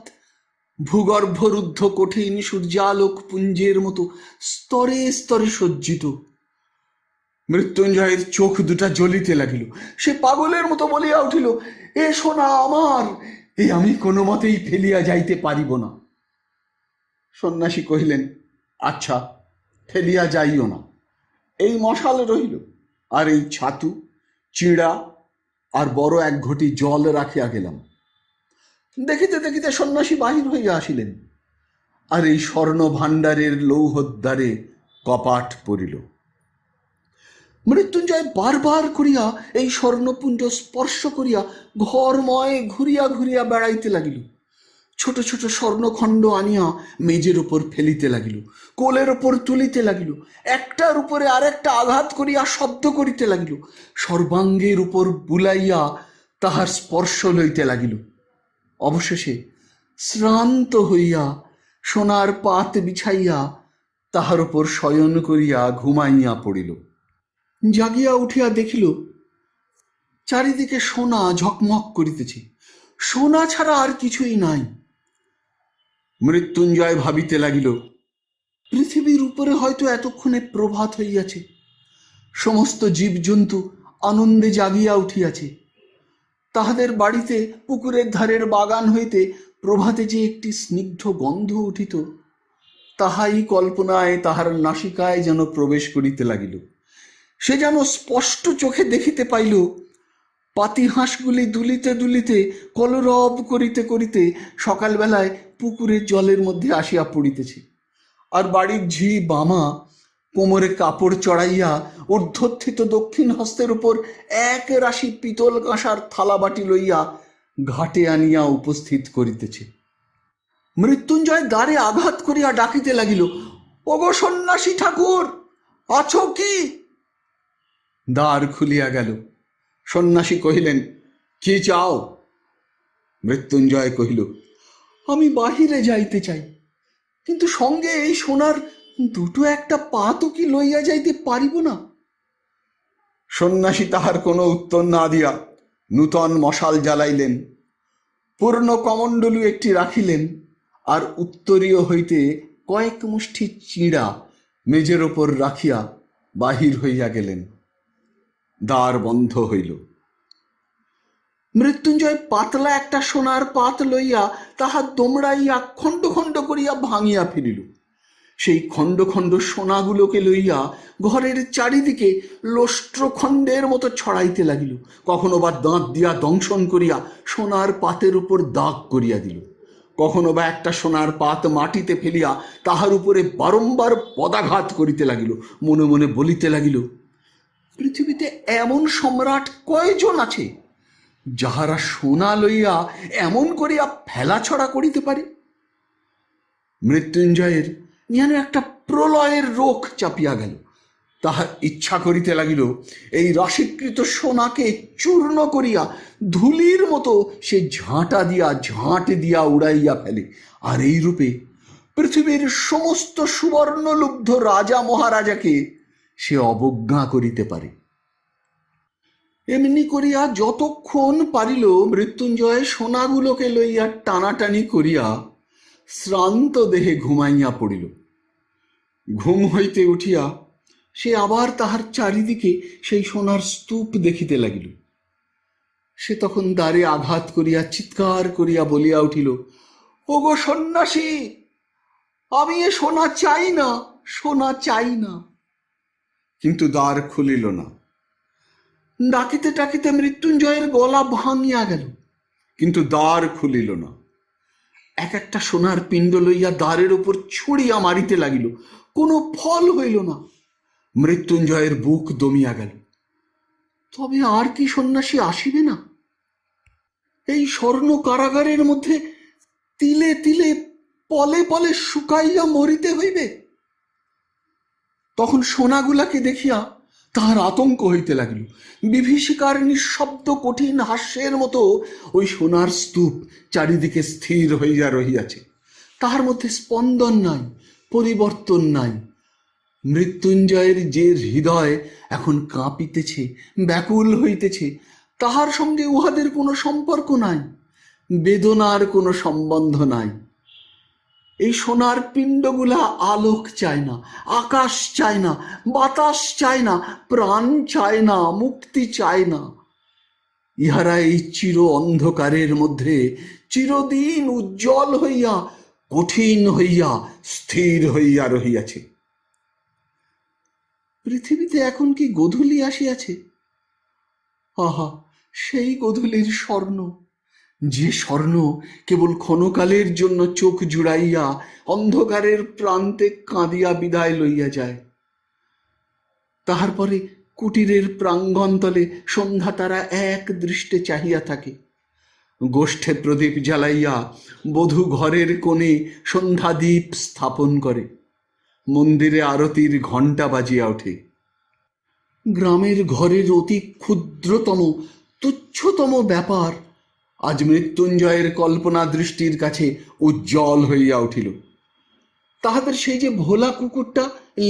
ভূগর্ভরুদ্ধ কঠিন সূর্যালোক পুঞ্জের মতো স্তরে স্তরে সজ্জিত। মৃত্যুঞ্জয়ের চোখ দুটা জ্বলিতে লাগিল। সে পাগলের মতো বলিয়া উঠিল, এ সোনা আমার, এ আমি কোনো মতেই ফেলিয়া যাইতে পারিব না। সন্ন্যাসী কহিলেন, আচ্ছা, ফেলিয়া যাইও না, এই মশাল রহিল, আর এই ছাতু, চিড়া আর বড় এক ঘটি জল রাখিয়া গেলাম। দেখিতে দেখিতে সন্ন্যাসী বাহির হইয়া আসিলেন, আর এই স্বর্ণ ভাণ্ডারের লৌহদ্বারে কপাট পড়িল। মৃত্যুঞ্জয় বারবার করিয়া এই স্বর্ণপুঞ্জ স্পর্শ করিয়া ঘরময় ঘুরিয়া ঘুরিয়া বেড়াইতে লাগিল। ছোট ছোট স্বর্ণখণ্ড আনিয়া মেজের উপর ফেলিতে লাগিল, কোলের উপর তুলিতে লাগিল, একটার উপরে আরেকটা আঘাত করিয়া শব্দ করিতে লাগিল, সর্বাঙ্গের উপর বুলাইয়া তাহার স্পর্শ লইতে লাগিল। অবশেষে শ্রান্ত হইয়া সোনার পাত বিছাইয়া তাহার উপর শয়ন করিয়া ঘুমাইয়া পড়িল। জাগিয়া উঠিয়া দেখিল চারিদিকে সোনা ঝকমক করিতেছে, সোনা ছাড়া আর কিছুই নাই। মৃত্যুঞ্জয় ভাবিতে লাগিল, পৃথিবীর উপরে হয়তো এতক্ষণে প্রভাত হইয়াছে, সমস্ত জীবজন্তু আনন্দে জাগিয়া উঠিয়াছে। তাহাদের বাড়িতে পুকুরের ধারের বাগান হইতে প্রভাতে যে একটি স্নিগ্ধ গন্ধ উঠিত, তাহাই কল্পনায় তাহার নাসিকায় যেন প্রবেশ করিতে লাগিল। সে যেন স্পষ্ট চোখে দেখিতে পাইল পাতিহাঁসগুলি দুলিতে দুলিতে কলরব করিতে করিতে সকালবেলায় পুকুরের জলের মধ্যে আসিয়া পড়িতেছে, আর বাড়ির ঝি বামা কোমরে কাপড় চড়াইয়া ঊর্ধ্বস্থিত দক্ষিণ হস্তের উপর এক রাশি পিতল কাঁসার থালাবাটি লইয়া ঘাটে আনিয়া উপস্থিত করিতেছে। মৃত্যুঞ্জয় দ্বারে আঘাত করিয়া ডাকিতে লাগিল, ওগো সন্ন্যাসী ঠাকুর, আছো কি? দ্বার খুলিয়া গেল। সন্ন্যাসী কহিলেন, কি চাও? মৃত্যুঞ্জয় কহিল, আমি বাহিরে যাইতে চাই, কিন্তু সঙ্গে এই সোনার দুটো একটা পাতও কি লইয়া যাইতে পারিব না? সন্ন্যাসী তাহার কোনো উত্তর না দিয়া নূতন মশাল জ্বালাইলেন, পূর্ণ কমণ্ডলু একটি রাখিলেন, আর উত্তরীয় হইতে কয়েক মুষ্টি চিড়া মেজের ওপর রাখিয়া বাহির হইয়া গেলেন। দ্বার বন্ধ হইল। মৃত্যুঞ্জয় পাতলা একটা সোনার পাত লইয়া তাহা দোমড়াইয়া খণ্ড খণ্ড করিয়া ভাঙিয়া ফেলিল। সেই খণ্ড খণ্ড সোনাগুলোকে লইয়া ঘরের চারিদিকে লোষ্ট্রখণ্ডের মতো ছড়াইতে লাগিল, কখনো বা দাঁত দিয়া দংশন করিয়া সোনার পাতের উপর দাগ করিয়া দিল, কখনো বা একটা সোনার পাত মাটিতে ফেলিয়া তাহার উপরে বারংবার পদাঘাত করিতে লাগিল। মনে মনে বলিতে লাগিল, পৃথিবীতে এমন সম্রাট কয়জন আছে যাহারা সোনা লইয়া এমন করিয়া ফেলাছড়া করিতে পারে? মৃত্যুঞ্জয়ের যেন একটা প্রলয়ের রোখ চাপিয়া গেল। তাহার ইচ্ছা করিতে লাগিল এই রাশিকৃত সোনাকে চূর্ণ করিয়া ধুলির মতো সে ঝাঁট দিয়া উড়াইয়া ফেলে, আর এই রূপে পৃথিবীর সমস্ত সুবর্ণলুব্ধ রাজা মহারাজাকে সে অবজ্ঞা করিতে পারে। এমনি করিয়া যতক্ষণ পারিল মৃত্যুঞ্জয় সোনাগুলোকে লইয়া টানাটানি করিয়া শ্রান্ত দেহে ঘুমাইয়া পড়িল। ঘুম হইতে উঠিয়া সে আবার তাহার চারিদিকে সেই সোনার স্তূপ দেখিতে লাগিল। সে তখন দ্বারে আঘাত করিয়া চিৎকার করিয়া বলিয়া উঠিল, ওগো সন্ন্যাসী, আমি এ সোনা চাই না, সোনা চাই না। কিন্তু দ্বার খুলিল না। ডাকিতে ডাকিতে মৃত্যুঞ্জয়ের গলা ভাঙিয়া গেল, কিন্তু দ্বার খুলিল না। এক একটা সোনার পিণ্ড লইয়া দ্বারের উপর ছুঁড়িয়া মারিতে লাগিল, কোনো ফল হইল না। মৃত্যুঞ্জয়ের বুক দমিয়া গেল। তবে আর কি সন্ন্যাসী আসিবে না? এই স্বর্ণ কারাগারের মধ্যে তিলে তিলে পলে পলে শুকাইয়া মরিতে হইবে? তখন সোনাগুলাকে দেখিয়া তাহার আতঙ্ক হইতে লাগিল। বিভীষিকার নিঃশব্দ কঠিন হাস্যের মতো ওই সোনার স্তূপ চারিদিকে স্থির হইয়া রহিয়াছে, তাহার মধ্যে স্পন্দন নাই, পরিবর্তন নাই। মৃত্যুঞ্জয়ের যে হৃদয় এখন কাঁপিতেছে, ব্যাকুল হইতেছে, তাহার সঙ্গে উহাদের কোনো সম্পর্ক নাই, বেদনার কোনো সম্বন্ধ নাই। এই সোনার পিণ্ডগুলা আলোক চায় না, আকাশ চায় না, বাতাস চায় না, প্রাণ চায় না, মুক্তি চায় না। ইহারা এই চির অন্ধকারের মধ্যে চিরদিন উজ্জ্বল হইয়া, কঠিন হইয়া, স্থির হইয়া রহিয়াছে। পৃথিবীতে এখন কি গোধূলি আসিয়াছে? আহা, সেই গোধূলির স্বর্ণ, যে স্বর্ণ কেবল ক্ষণকালের জন্য চোখ জুড়াইয়া অন্ধকারের প্রান্তে কাঁদিয়া বিদায় লইয়া যায়। তাহার পরে কুটিরের প্রাঙ্গণতলে সন্ধ্যা তারা এক দৃষ্টে চাহিয়া থাকে। গোষ্ঠে প্রদীপ জ্বালাইয়া বধূ ঘরের কোণে সন্ধ্যাদীপ স্থাপন করে। মন্দিরে আরতির ঘণ্টা বাজিয়া ওঠে। গ্রামের ঘরের অতি ক্ষুদ্রতম তুচ্ছতম ব্যাপার আজ মৃত্যুঞ্জয়ের কল্পনা দৃষ্টির কাছে উজ্জ্বল হইয়া উঠিল। তাহাদের সেই যে ভোলা কুকুরটা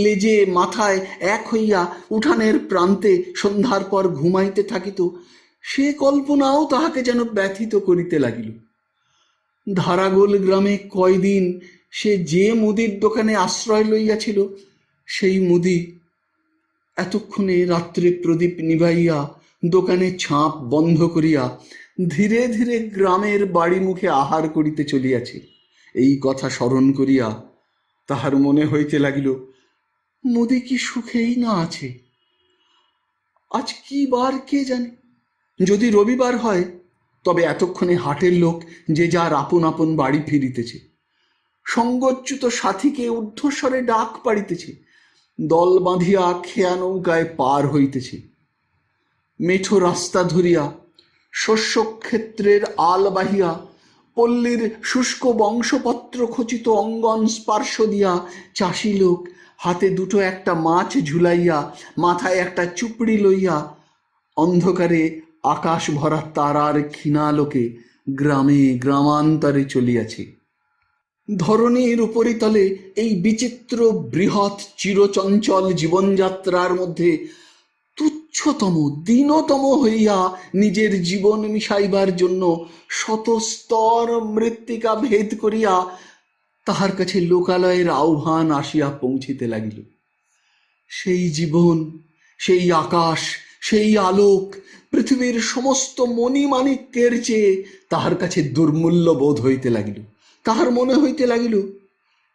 লেজে মাথায় এক হইয়া উঠানের প্রান্তে সন্ধ্যার পর ঘুমাইতে থাকিত, সে কল্পনাও তাহাকে যেন ব্যথিত করিতে লাগিল। ধারাগোল গ্রামে কয়দিন সে যে মুদির দোকানে আশ্রয় লইয়াছিল, সেই মুদি এতক্ষণে রাত্রে প্রদীপ নিবাইয়া দোকানে ছাপ বন্ধ করিয়া ধীরে ধীরে গ্রামের বাড়ি মুখে আহার করিতে চলিয়াছে। এই কথা স্মরণ করিয়া তাহার মনে হইতে লাগিল, মুদি কি সুখেই না আছে। আজ কি বার কে জানে? যদি রবিবার হয় তবে এতক্ষণে হাটের লোক যে যার আপন আপন বাড়ি ফিরিতেছে। সঙ্গচ্যুত সাথীকে ঊর্ধ্বস্বরে ডাক পাড়িতেছে, দল বাঁধিয়া খেয়া নৌকায় পার হইতেছে। মেঠো রাস্তা ধরিয়া শস্যক্ষেত্রের আল বাহিয়া পল্লীর শুষ্ক বংশপত্র খচিত অঙ্গন স্পর্শ দিয়া চাষি লোক হাতে দুটো একটা মাছ ঝুলাইয়া মাথায় একটা চুপড়ি লইয়া অন্ধকারে আকাশ ভরা তারার ক্ষীণালোকে গ্রামে গ্রামান্তরে চলিয়াছে। ধরণীর উপরিতলে এই বিচিত্র বৃহৎ চিরচঞ্চল জীবনযাত্রার মধ্যে তুচ্ছতম দীনতম হইয়া নিজের জীবন মিশাইবার জন্য শত স্তর মৃত্তিকা ভেদ করিয়া তাহার কাছে লোকালয়ের আহ্বান আসিয়া পৌঁছিতে লাগিল। সেই জীবন, সেই আকাশ, সেই আলোক পৃথিবীর সমস্ত মণিমাণিক্যের চেয়ে তাহার কাছে দুর্মূল্য বোধ হইতে লাগিল। তাহার মনে হইতে লাগিল,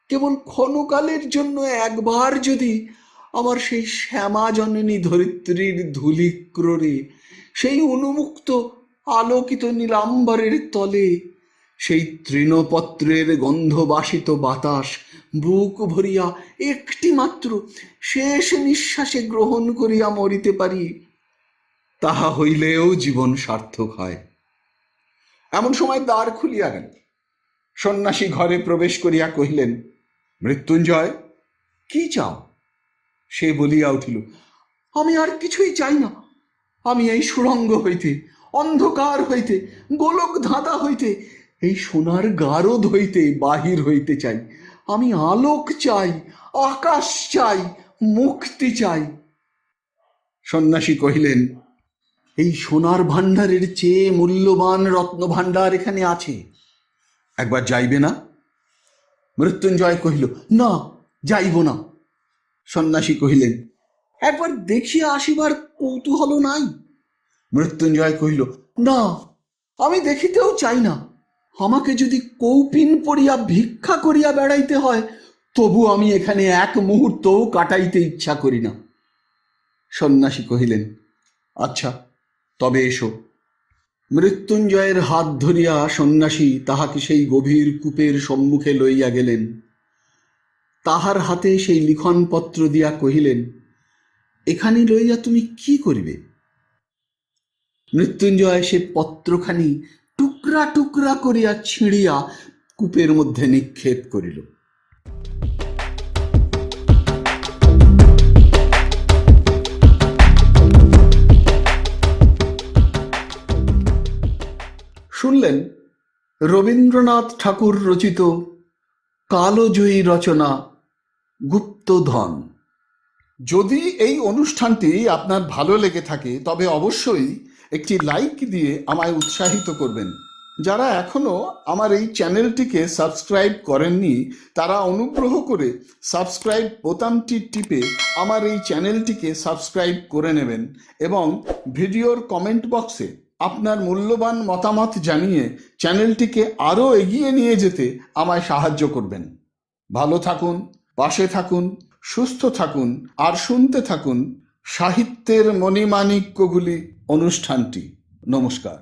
কেবল ক্ষণকালের জন্য একবার যদি আমার সেই শ্যামা জননী ধরিত্রীর ধূলিক্রোড়ে, সেই উন্মুক্ত আলোকিত নীলাম্বরের তলে, সেই তৃণপত্রের গন্ধবাসিত বাতাস বুক ভরিয়া একটি মাত্র শেষ নিঃশ্বাসে গ্রহণ করিয়া মরিতে পারি, তাহা হইলেও জীবন সার্থক হয়। এমন সময় দ্বার খুলিয়া গেল। সন্ন্যাসী ঘরে প্রবেশ করিয়া কহিলেন, মৃত্যুঞ্জয়, কি চাও? সে বলিয়া উঠিল, আমি আর কিছুই চাই না। আমি এই সুড়ঙ্গ হইতে, অন্ধকার হইতে, গোলক ধাঁধা হইতে, এই সোনার গারদ হইতে বাহির হইতে চাই। আমি আলোক চাই, আকাশ চাই, মুক্তি চাই। সন্ন্যাসী কহিলেন, এই সোনার ভাণ্ডারের চেয়ে মূল্যবান রত্ন ভাণ্ডার এখানে আছে, একবার যাইবে না? মৃত্যুঞ্জয় কহিল, না, যাইব না। সন্ন্যাসী কহিলেন, একবার দেখিয়া আসিবার কৌতূহল নাই? মৃত্যুঞ্জয় কহিল, না, আমি দেখিতেও চাই না। আমাকে যদি কৌপিন পড়িয়া ভিক্ষা করিয়া বেড়াইতে হয়, তবু আমি এখানে এক মুহূর্তও কাটাইতে ইচ্ছা করি না। সন্ন্যাসী কহিলেন, আচ্ছা, তবে এসো। মৃত্যুঞ্জয়ের হাত ধরিয়া সন্ন্যাসী তাহাকে সেই গভীর কূপের সম্মুখে লইয়া গেলেন। তাহার হাতে সেই লিখনপত্র দিয়া কহিলেন, এখানে লইয়া তুমি কি করিবে? মৃত্যুঞ্জয় সে পত্রখানি টুকরা টুকরা করিয়া ছিঁড়িয়া কূপের মধ্যে নিক্ষেপ করিল। শুনলেন রবীন্দ্রনাথ ঠাকুর রচিত কালজয়ী রচনা গুপ্তধন। যদি এই অনুষ্ঠানটি আপনার ভালো লেগে থাকে তবে অবশ্যই একটি লাইক দিয়ে আমায় উৎসাহিত করবেন। যারা এখনো আমার এই চ্যানেলটিকে সাবস্ক্রাইব করেননি তারা অনুগ্রহ করে সাবস্ক্রাইব বোতামটি টিপে আমার এই চ্যানেলটিকে সাবস্ক্রাইব করে নেবেন এবং ভিডিওর কমেন্ট বক্সে আপনার মূল্যবান মতামত জানিয়ে চ্যানেলটিকে আরও এগিয়ে নিয়ে যেতে আমায় সাহায্য করবেন। ভালো থাকুন, পাশে থাকুন, সুস্থ থাকুন আর শুনতে থাকুন সাহিত্যের মণিমাণিক্যগুলি অনুষ্ঠানটি। নমস্কার।